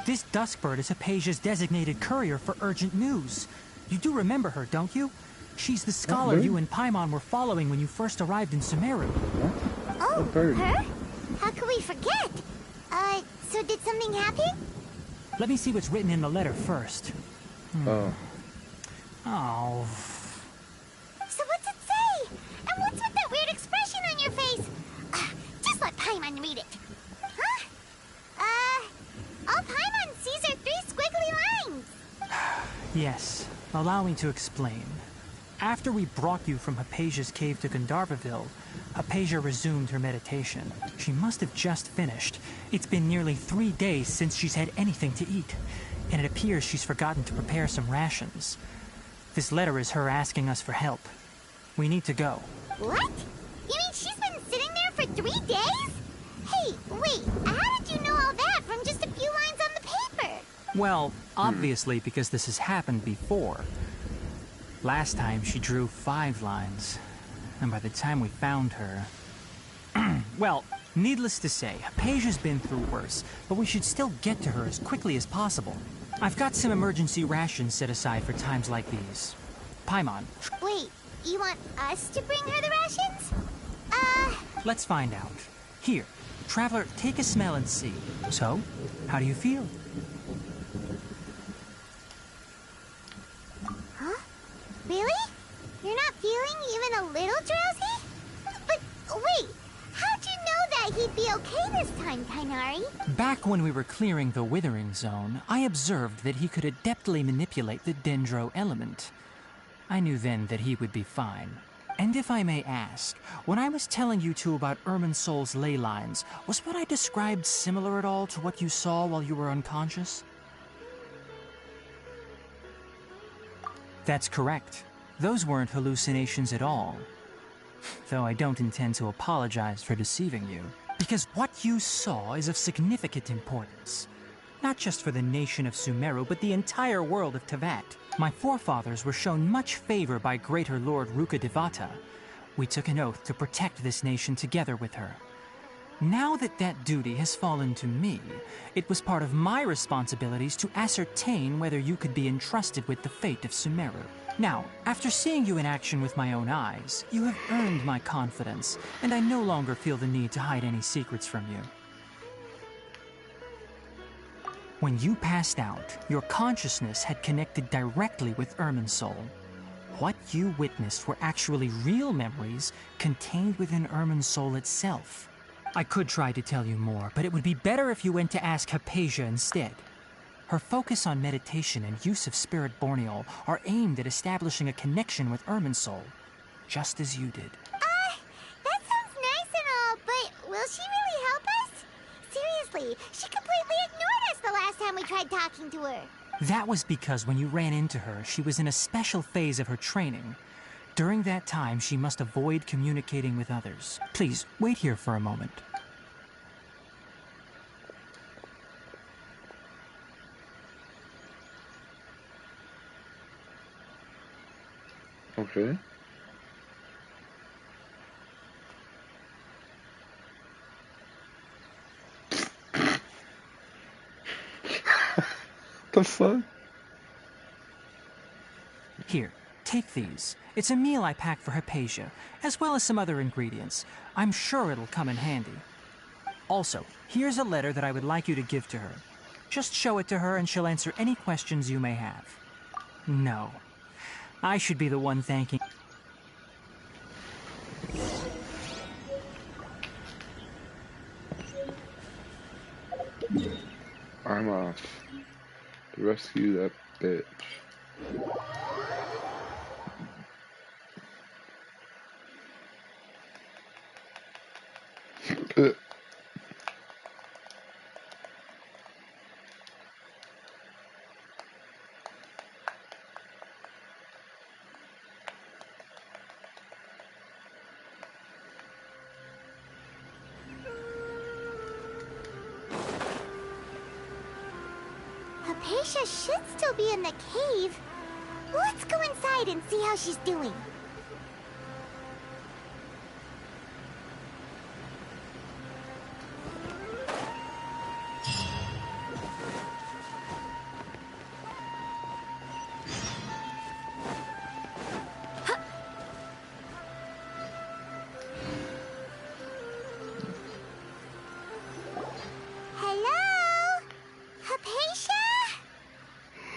E: This Duskbird is Hypatia's designated courier for urgent news. You do remember her, don't you? She's the scholar you and Paimon were following when you first arrived in Sumeru.
F: Oh, her? How could we forget? So did something happen?
E: Let me see what's written in the letter first.
B: Oh.
E: Oh.
F: So what's it say? And what's with that weird expression on your face? Just let Paimon read it. Huh? All Paimon sees are 3 squiggly lines.
E: Yes, allow me to explain. After we brought you from Hypatia's cave to Gandharvaville, Hypatia resumed her meditation. She must have just finished. It's been nearly 3 days since she's had anything to eat, and it appears she's forgotten to prepare some rations. This letter is her asking us for help. We need to go.
F: What? You mean she's been sitting there for 3 days? Hey, wait, how did you know all that from just a few lines on the paper?
E: Well, obviously because this has happened before. Last time she drew 5 lines, and by the time we found her... Well, needless to say, Hypatia's been through worse, but we should still get to her as quickly as possible. I've got some emergency rations set aside for times like these. Paimon.
F: Wait, you want us to bring her the rations?
E: Let's find out. Here, Traveler, take a smell and see. So, how do you feel?
F: Really? You're not feeling even a little drowsy? But wait, how'd you know that he'd be okay this time, Tainari?
E: Back when we were clearing the Withering Zone, I observed that he could adeptly manipulate the Dendro element. I knew then that he would be fine. And if I may ask, when I was telling you two about Irminsul's ley lines, was what I described similar at all to what you saw while you were unconscious? That's correct. Those weren't hallucinations at all. Though I don't intend to apologize for deceiving you. Because what you saw is of significant importance. Not just for the nation of Sumeru, but the entire world of Teyvat. My forefathers were shown much favor by Greater Lord Rukkhadevata. We took an oath to protect this nation together with her. Now that that duty has fallen to me, it was part of my responsibilities to ascertain whether you could be entrusted with the fate of Sumeru. Now, after seeing you in action with my own eyes, you have earned my confidence, and I no longer feel the need to hide any secrets from you. When you passed out, your consciousness had connected directly with Irminsul. What you witnessed were actually real memories contained within Irminsul itself. I could try to tell you more, but it would be better if you went to ask Hypatia instead. Her focus on meditation and use of Spirit Borneol are aimed at establishing a connection with Irminsul, just as you did.
F: That sounds nice and all, but will she really help us? Seriously, she completely ignored us the last time we tried talking to her.
E: That was because when you ran into her, she was in a special phase of her training. During that time, she must avoid communicating with others. Please, wait here for a moment.
B: Okay. The fuck?
E: Here, take these. It's a meal I packed for Hypatia, as well as some other ingredients. I'm sure it'll come in handy. Also, here's a letter that I would like you to give to her. Just show it to her and she'll answer any questions you may have. No. I should be the one thanking...
B: I'm off to rescue that bitch.
F: Hypatia should still be in the cave. Let's go inside and see how she's doing. Hello? Hypatia?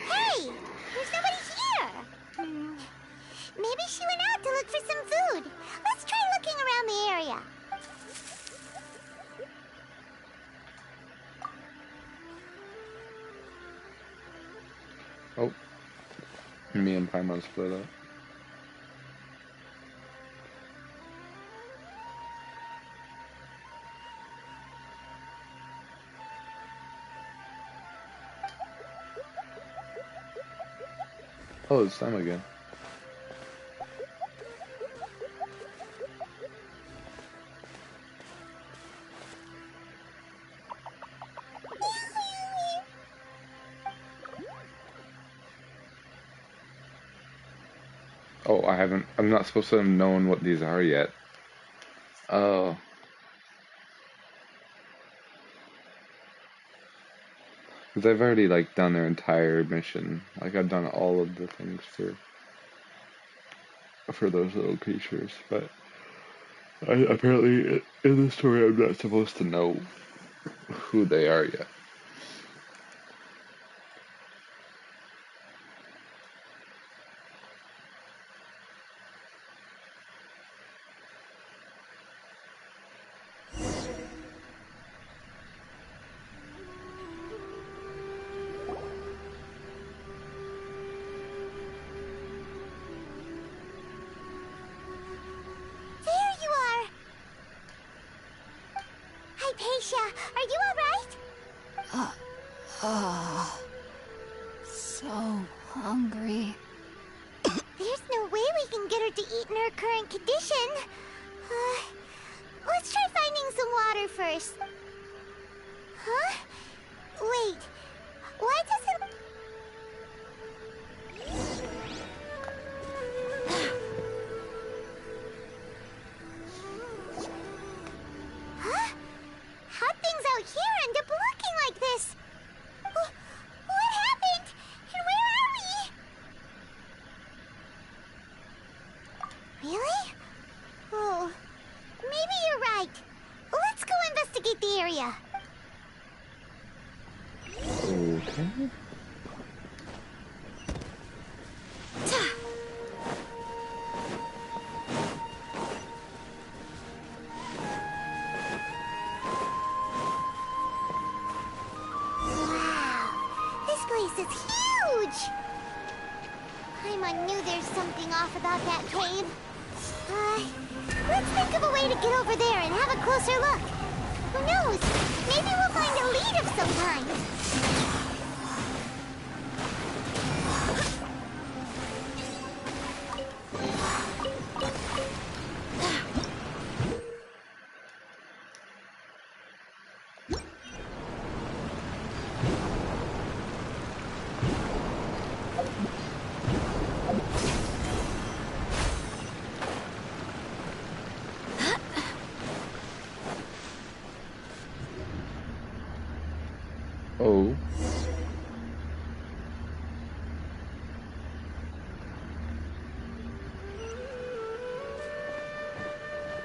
F: Hey, there's nobody here. Maybe she went out to look for some food. Let's try looking around the area.
B: Oh. Me and Paimon split up. Oh, it's them again. Oh, I'm not supposed to have known what these are yet. Oh. Because I've already, like, done their entire mission. Like, I've done all of the things for those little creatures, but apparently in the story I'm not supposed to know who they are yet.
F: There you are. Hypatia, are you alright?
I: So hungry.
F: There's no way we can get her to eat in her current condition. Let's try finding some water first. Huh? Wait. Why doesn't... Huh?
B: Okay.
F: This place is huge! Paimon knew there's something off about that cave. Let's think of a way to get over there and have a closer look. Who knows? Maybe we'll find a lead of some kind.
B: Oh.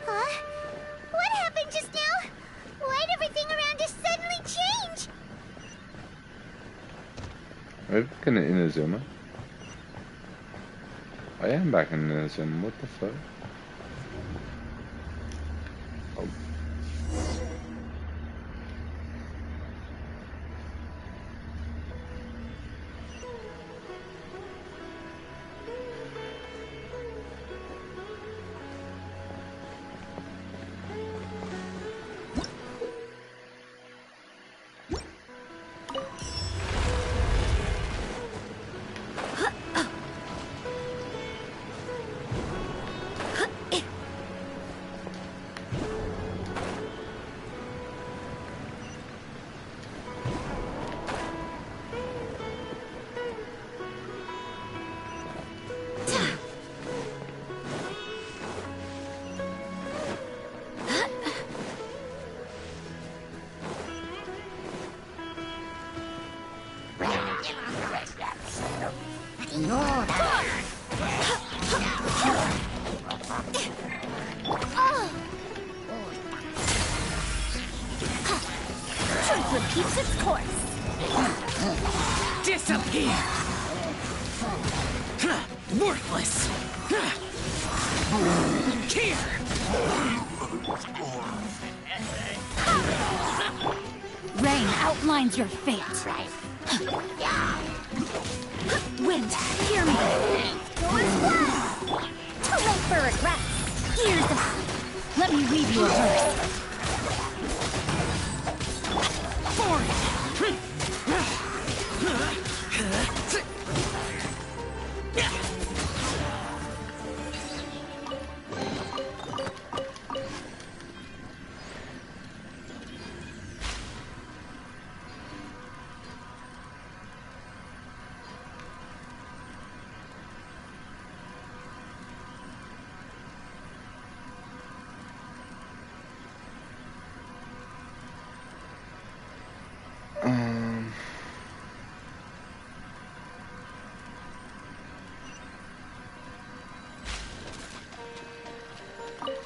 F: Huh? What happened just now? Why'd everything around us suddenly change?
B: Are we back in Inazuma? I am back in Inazuma. What the fuck? Oh.
C: Truth repeats its course.
A: Disappear! Worthless! Here!
I: Rain outlines your fate. Wind, hear me.
C: Too late for regrets.
I: Ears up. Let me weave you a verse.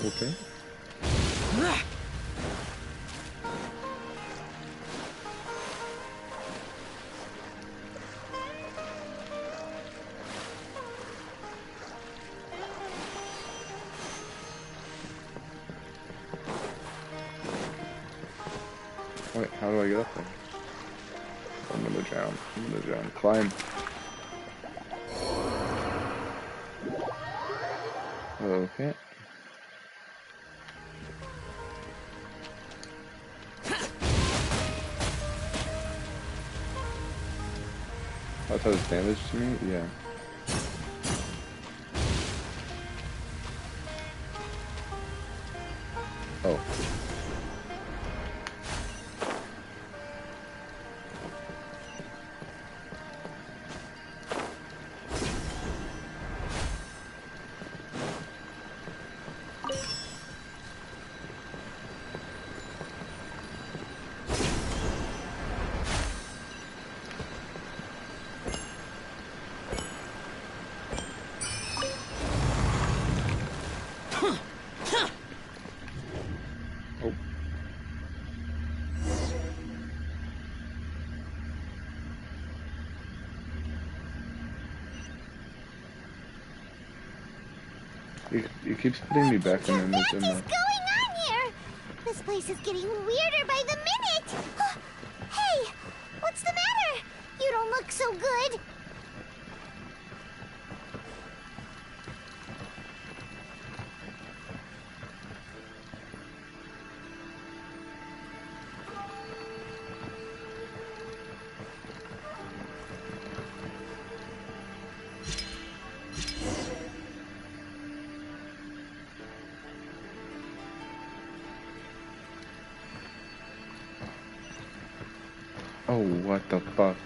B: Okay. Wait, how do I get up there? I'm gonna drown. I'm gonna drown. Climb. Okay. That does damage to me? Yeah. Oh. It keeps putting me back in
F: What is
B: Inazuma.
F: going on here? This place is getting weirder by the minute. Hey, what's the matter? You don't look so good.
B: Oh, what the fuck?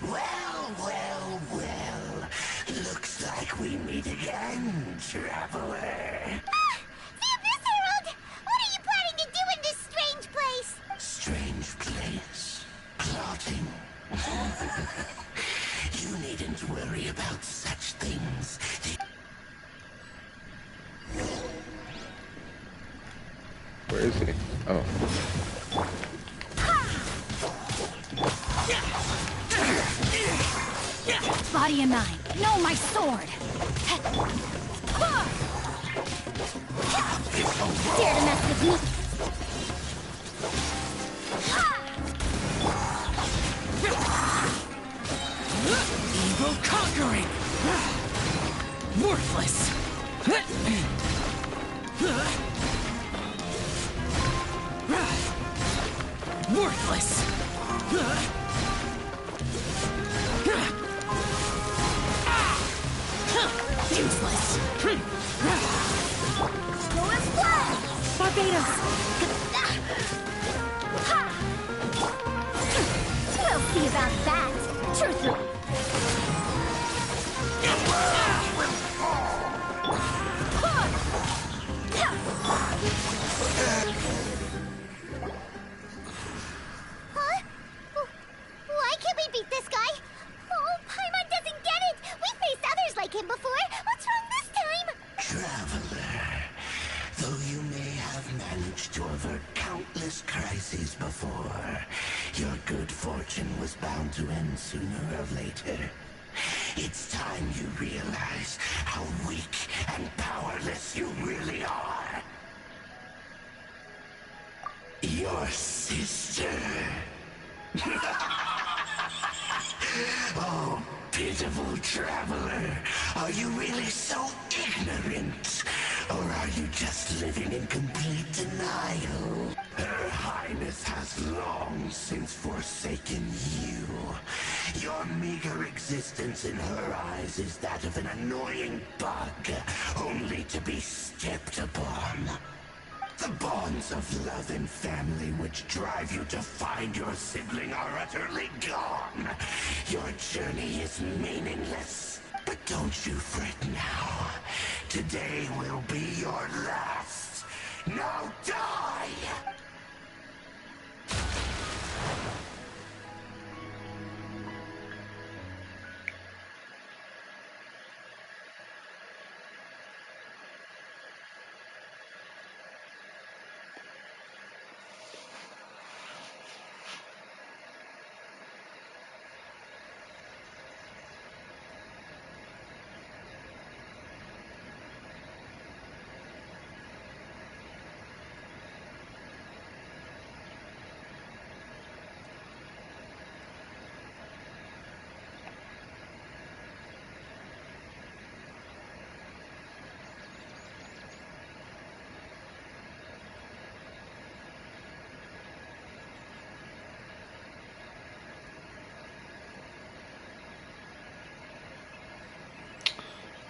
J: Well. Looks like we meet again, traveler.
F: The Abyss Herald! What are you planning to do in this strange place?
J: Strange place. Plotting. You needn't worry about such things.
B: Where is he? Oh.
I: Body and mind. No, my sword.
C: Dare to mess with me?
A: Evil conquering! Worthless! Worthless! Useless!
C: Barbados! We'll see about that. Truthfully.
F: Huh? Why can't we beat this guy? Oh, Paimon doesn't get it! We faced others like him before! What's wrong this time?
J: Traveler, though you may have managed to avert countless crises before, your good fortune was bound to end sooner or later. It's time you realize how weak and powerless you really are. Your sister. Oh, pitiful traveler. Are you really so ignorant? Or are you just living in complete denial? Her Highness has long since forsaken you. Your meager existence in her eyes is that of an annoying bug, only to be stepped upon. The bonds of love and family which drive you to find your sibling are utterly gone. Your journey is meaningless. But don't you fret now. Today will be your last. Now die!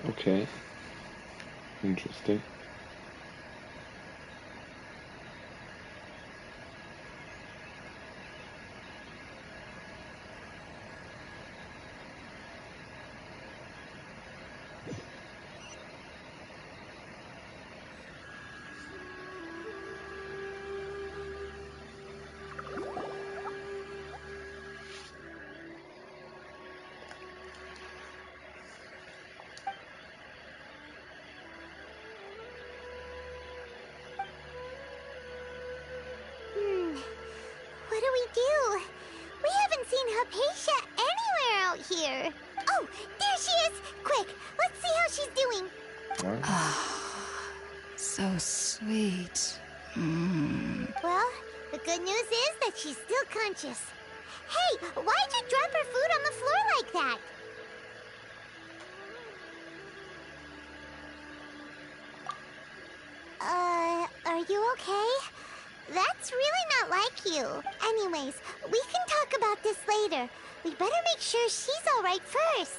B: Okay. Interesting.
F: What do we do? We haven't seen Hypatia anywhere out here. Oh, there she is! Quick, let's see how she's doing.
I: So sweet.
F: Well, the good news is that she's still conscious. Hey, why'd you drop her food on the floor like that? Are you okay? That's really not like you. Anyways, we can talk about this later. We better make sure she's alright first.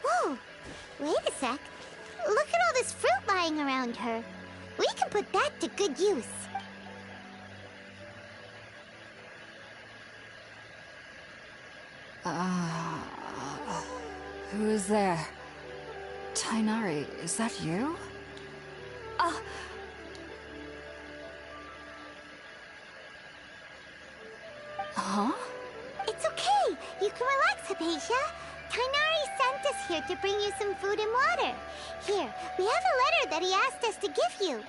F: Whoa, wait a sec. Look at all this fruit lying around her. We can put that to good use.
I: Who is there? Tainari, is that you? Huh?
F: It's okay. You can relax, Hypatia. Tainari sent us here to bring you some food and water. Here, we have a letter that he asked us to give you.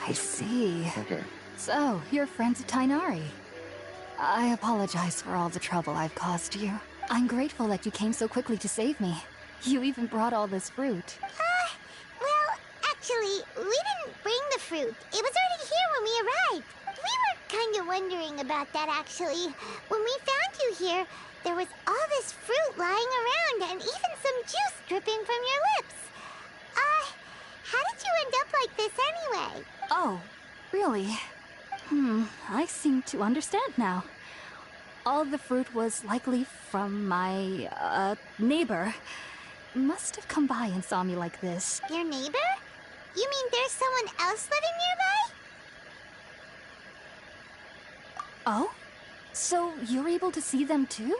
I: I see.
B: Okay.
I: So, you're friends of Tainari. I apologize for all the trouble I've caused you. I'm grateful that you came so quickly to save me. You even brought all this fruit.
F: Well, actually, we didn't bring the fruit. It was already here when we arrived. We were kind of wondering about that, actually. When we found you here, there was all this fruit lying around and even some juice dripping from your lips. How did you end up like this anyway?
I: Oh, really? I seem to understand now. All the fruit was likely from my, neighbor. Must have come by and saw me like this.
F: Your neighbor? You mean there's someone else living nearby?
I: Oh? So you're able to see them too?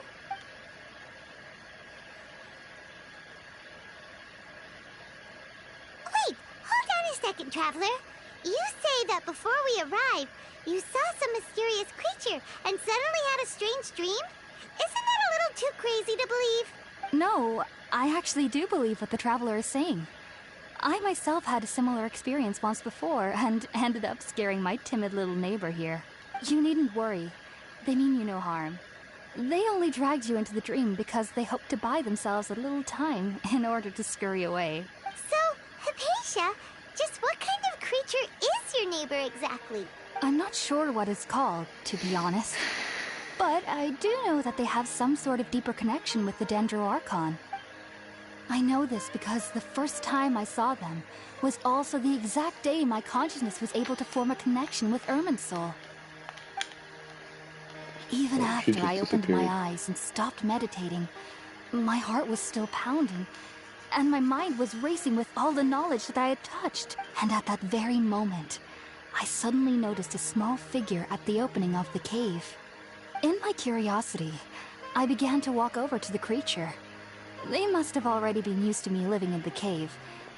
F: Wait, hold on a second, Traveler. You say that before we arrived, you saw some mysterious creature and suddenly had a strange dream? Isn't that a little too crazy to believe?
I: No, I actually do believe what the Traveler is saying. I myself had a similar experience once before and ended up scaring my timid little neighbor here. You needn't worry. They mean you no harm. They only dragged you into the dream because they hoped to buy themselves a little time in order to scurry away.
F: So, Hypatia, just what kind of creature is your neighbor exactly?
I: I'm not sure what it's called, to be honest. But I do know that they have some sort of deeper connection with the Dendro Archon. I know this because the first time I saw them was also the exact day my consciousness was able to form a connection with Irminsul. Even after I opened my eyes and stopped meditating, my heart was still pounding, and my mind was racing with all the knowledge that I had touched. And at that very moment, I suddenly noticed a small figure at the opening of the cave. In my curiosity, I began to walk over to the creature. They must have already been used to me living in the cave,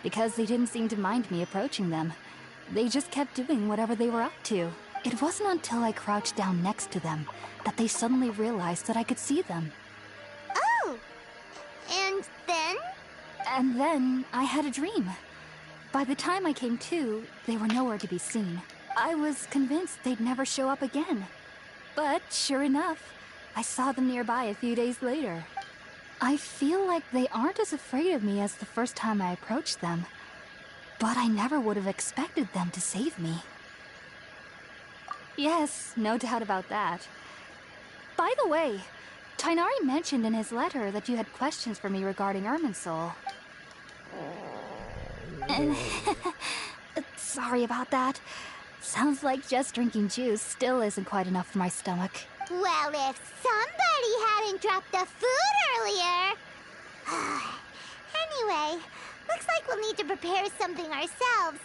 I: because they didn't seem to mind me approaching them. They just kept doing whatever they were up to. It wasn't until I crouched down next to them that they suddenly realized that I could see them.
F: Oh! And then?
I: And then I had a dream. By the time I came to, they were nowhere to be seen. I was convinced they'd never show up again. But sure enough, I saw them nearby a few days later. I feel like they aren't as afraid of me as the first time I approached them. But I never would have expected them to save me. Yes, no doubt about that. By the way, Tainari mentioned in his letter that you had questions for me regarding Irminsul. Sorry about that. Sounds like just drinking juice still isn't quite enough for my stomach.
F: Well, if somebody hadn't dropped the food earlier... Anyway, looks like we'll need to prepare something ourselves.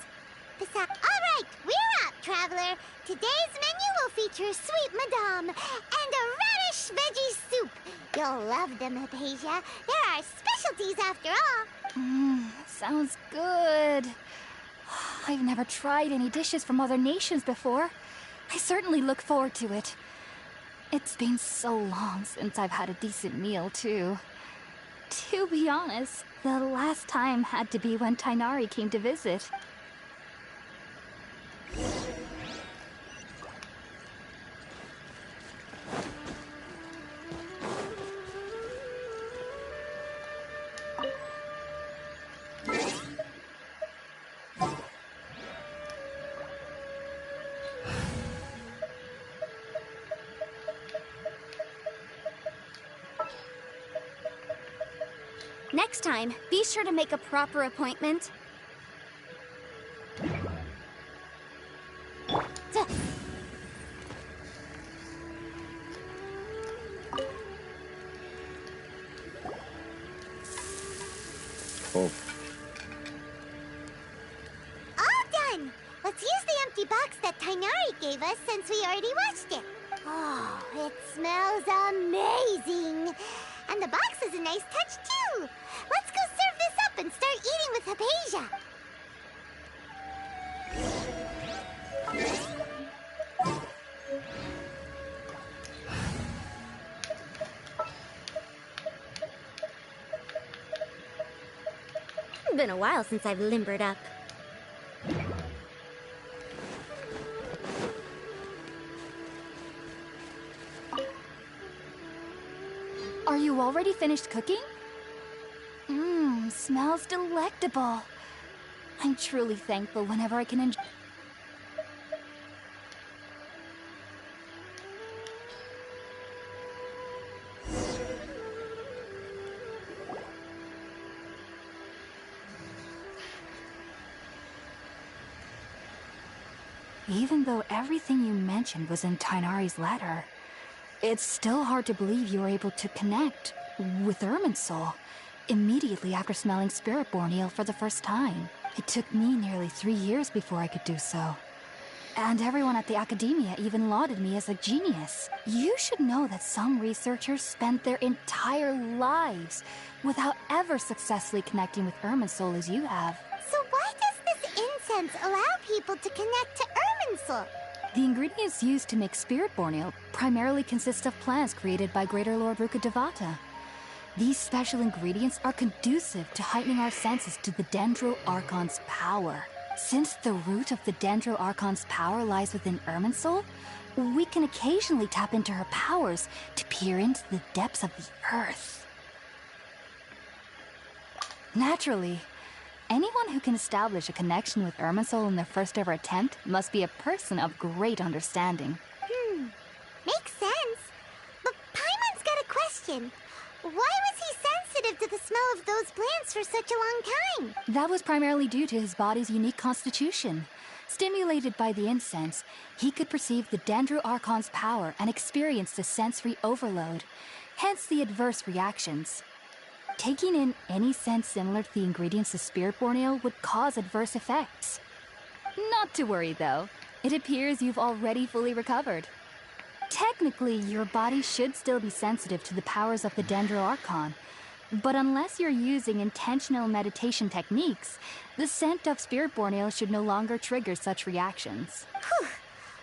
F: Besides... Alright, we're up, Traveler. Today's menu will feature sweet madame and a radish veggie soup. You'll love them, Hypatia. They're our specialties after all.
I: Sounds good. I've never tried any dishes from other nations before. I certainly look forward to it. It's been so long since I've had a decent meal, too. To be honest, the last time had to be when Tainari came to visit.
C: Next time, be sure to make a proper appointment.
B: Oh.
F: All done! Let's use the empty box that Tainari gave us since we already washed it. Oh, it smells amazing! And the box is a nice touch, too! Let's go serve this up and start eating with Hypatia!
C: Been a while since I've limbered up.
I: Are you already finished cooking? Smells delectable. I'm truly thankful whenever I can enjoy... Even though everything you mentioned was in Tainari's letter, it's still hard to believe you were able to connect with Irminsul immediately after smelling Spiritborn eel for the first time. It took me nearly 3 years before I could do so. And everyone at the Academia even lauded me as a genius. You should know that some researchers spent their entire lives without ever successfully connecting with Irminsul as you have.
F: So why does this incense allow people to connect to Irminsul?
I: The ingredients used to make Spiritborn eel primarily consist of plants created by Greater Lord Rukkhadevata. These special ingredients are conducive to heightening our senses to the Dendro Archon's power. Since the root of the Dendro Archon's power lies within Irminsul, we can occasionally tap into her powers to peer into the depths of the earth. Naturally, anyone who can establish a connection with Irminsul in their first ever attempt must be a person of great understanding.
F: Makes sense. But Paimon's got a question. Why was he sensitive to the smell of those plants for such a long time?
I: That was primarily due to his body's unique constitution. Stimulated by the incense, he could perceive the Dendro Archon's power and experience the sensory overload, hence the adverse reactions. Taking in any scent similar to the ingredients of Spiritborn ale would cause adverse effects. Not to worry, though. It appears you've already fully recovered. Technically, your body should still be sensitive to the powers of the Dendro Archon, but unless you're using intentional meditation techniques, the scent of Spiritborn ale should no longer trigger such reactions.
F: Whew.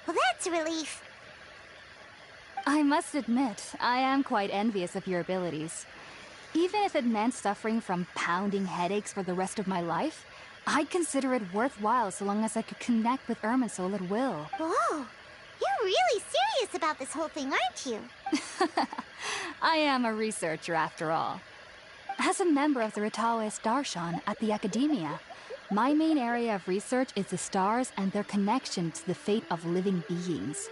F: Well, that's a relief.
I: I must admit, I am quite envious of your abilities. Even if it meant suffering from pounding headaches for the rest of my life, I'd consider it worthwhile so long as I could connect with Irminsul at will.
F: Whoa! You're really serious about this whole thing, aren't you?
I: I am a researcher after all. As a member of the Ritaoist Darshan at the Academia, my main area of research is the stars and their connection to the fate of living beings.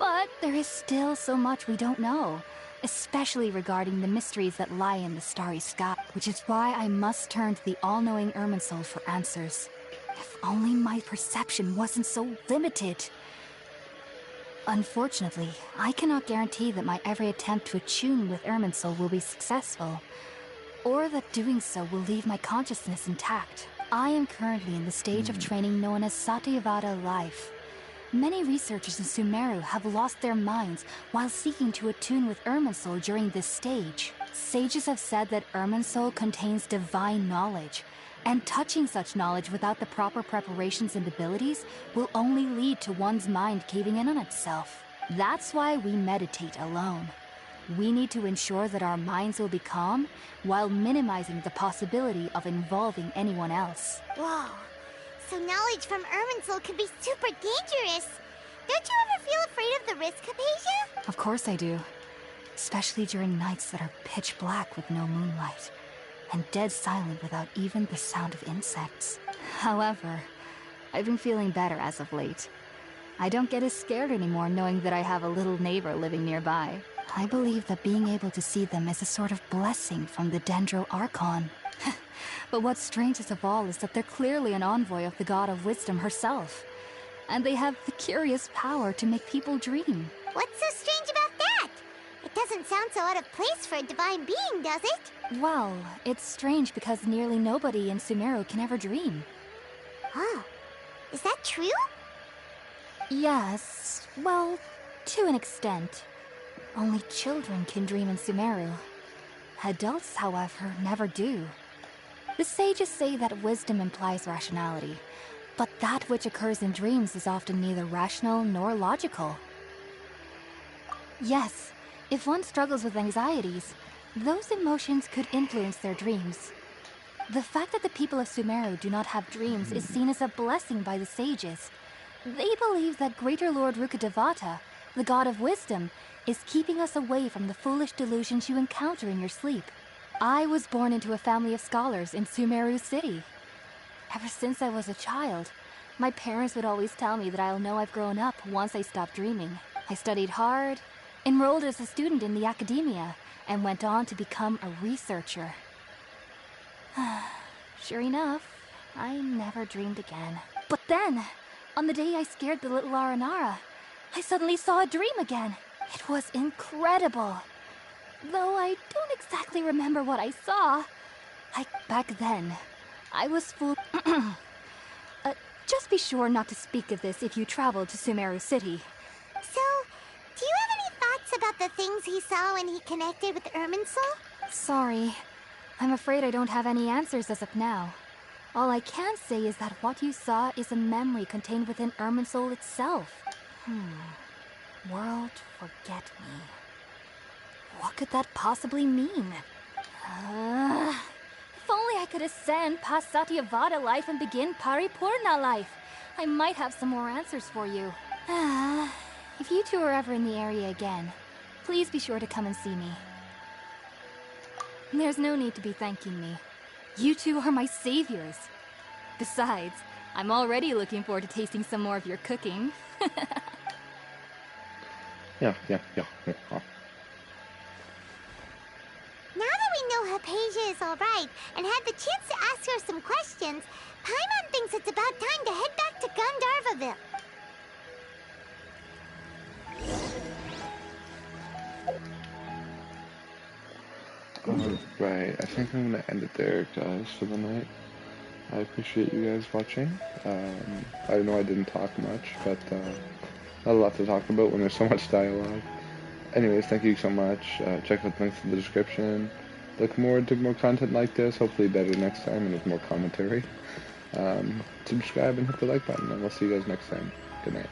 I: But there is still so much we don't know, especially regarding the mysteries that lie in the starry sky, which is why I must turn to the all-knowing Irminsul for answers. If only my perception wasn't so limited. Unfortunately, I cannot guarantee that my every attempt to attune with Irminsul will be successful, or that doing so will leave my consciousness intact. I am currently in the stage of training known as Satyavada life. Many researchers in Sumeru have lost their minds while seeking to attune with Irminsul during this stage. Sages have said that Irminsul contains divine knowledge, and touching such knowledge without the proper preparations and abilities will only lead to one's mind caving in on itself. That's why we meditate alone. We need to ensure that our minds will be calm while minimizing the possibility of involving anyone else.
F: Whoa. So knowledge from Irminsul can be super dangerous. Don't you ever feel afraid of the risk, Hypatia?
I: Of course I do. Especially during nights that are pitch black with no moonlight, and dead silent without even the sound of insects. However, I've been feeling better as of late. I don't get as scared anymore knowing that I have a little neighbor living nearby. I believe that being able to see them is a sort of blessing from the Dendro Archon. But what's strangest of all is that they're clearly an envoy of the God of Wisdom herself. And they have the curious power to make people dream.
F: What's so strange about that? It doesn't sound so out of place for a divine being, does it?
I: Well, it's strange because nearly nobody in Sumeru can ever dream.
F: Oh, is that true?
I: Yes, well, to an extent. Only children can dream in Sumeru. Adults, however, never do. The sages say that wisdom implies rationality, but that which occurs in dreams is often neither rational nor logical. Yes, if one struggles with anxieties, those emotions could influence their dreams. The fact that the people of Sumeru do not have dreams is seen as a blessing by the sages. They believe that Greater Lord Rukkhadevata, the god of wisdom, is keeping us away from the foolish delusions you encounter in your sleep. I was born into a family of scholars in Sumeru City. Ever since I was a child, my parents would always tell me that I'll know I've grown up once I stop dreaming. I studied hard, enrolled as a student in the academia, and went on to become a researcher. Sure enough, I never dreamed again. But then, on the day I scared the little Aranara, I suddenly saw a dream again. It was incredible. Though I don't exactly remember what I saw. Back then, I was fooled. Just be sure not to speak of this if you travel to Sumeru City.
F: So, do you have any thoughts about the things he saw when he connected with Irminsul?
I: Sorry. I'm afraid I don't have any answers as of now. All I can say is that what you saw is a memory contained within Irminsul itself. World Forget Me. What could that possibly mean? If only I could ascend past Satyavada life and begin Paripurna life, I might have some more answers for you. If you two are ever in the area again, please be sure to come and see me. There's no need to be thanking me. You two are my saviors. Besides, I'm already looking forward to tasting some more of your cooking.
B: Yeah.
F: Now that we know Hypatia is alright and had the chance to ask her some questions, Paimon thinks it's about time to head back to Gandharvaville.
B: Alright, I think I'm gonna end it there, guys, for the night. I appreciate you guys watching. I know I didn't talk much, but not a lot to talk about when there's so much dialogue. Anyways, thank you so much. Check out the links in the description. Look more to more content like this, hopefully better next time and with more commentary. Subscribe and hit the like button, and we'll see you guys next time. Good night.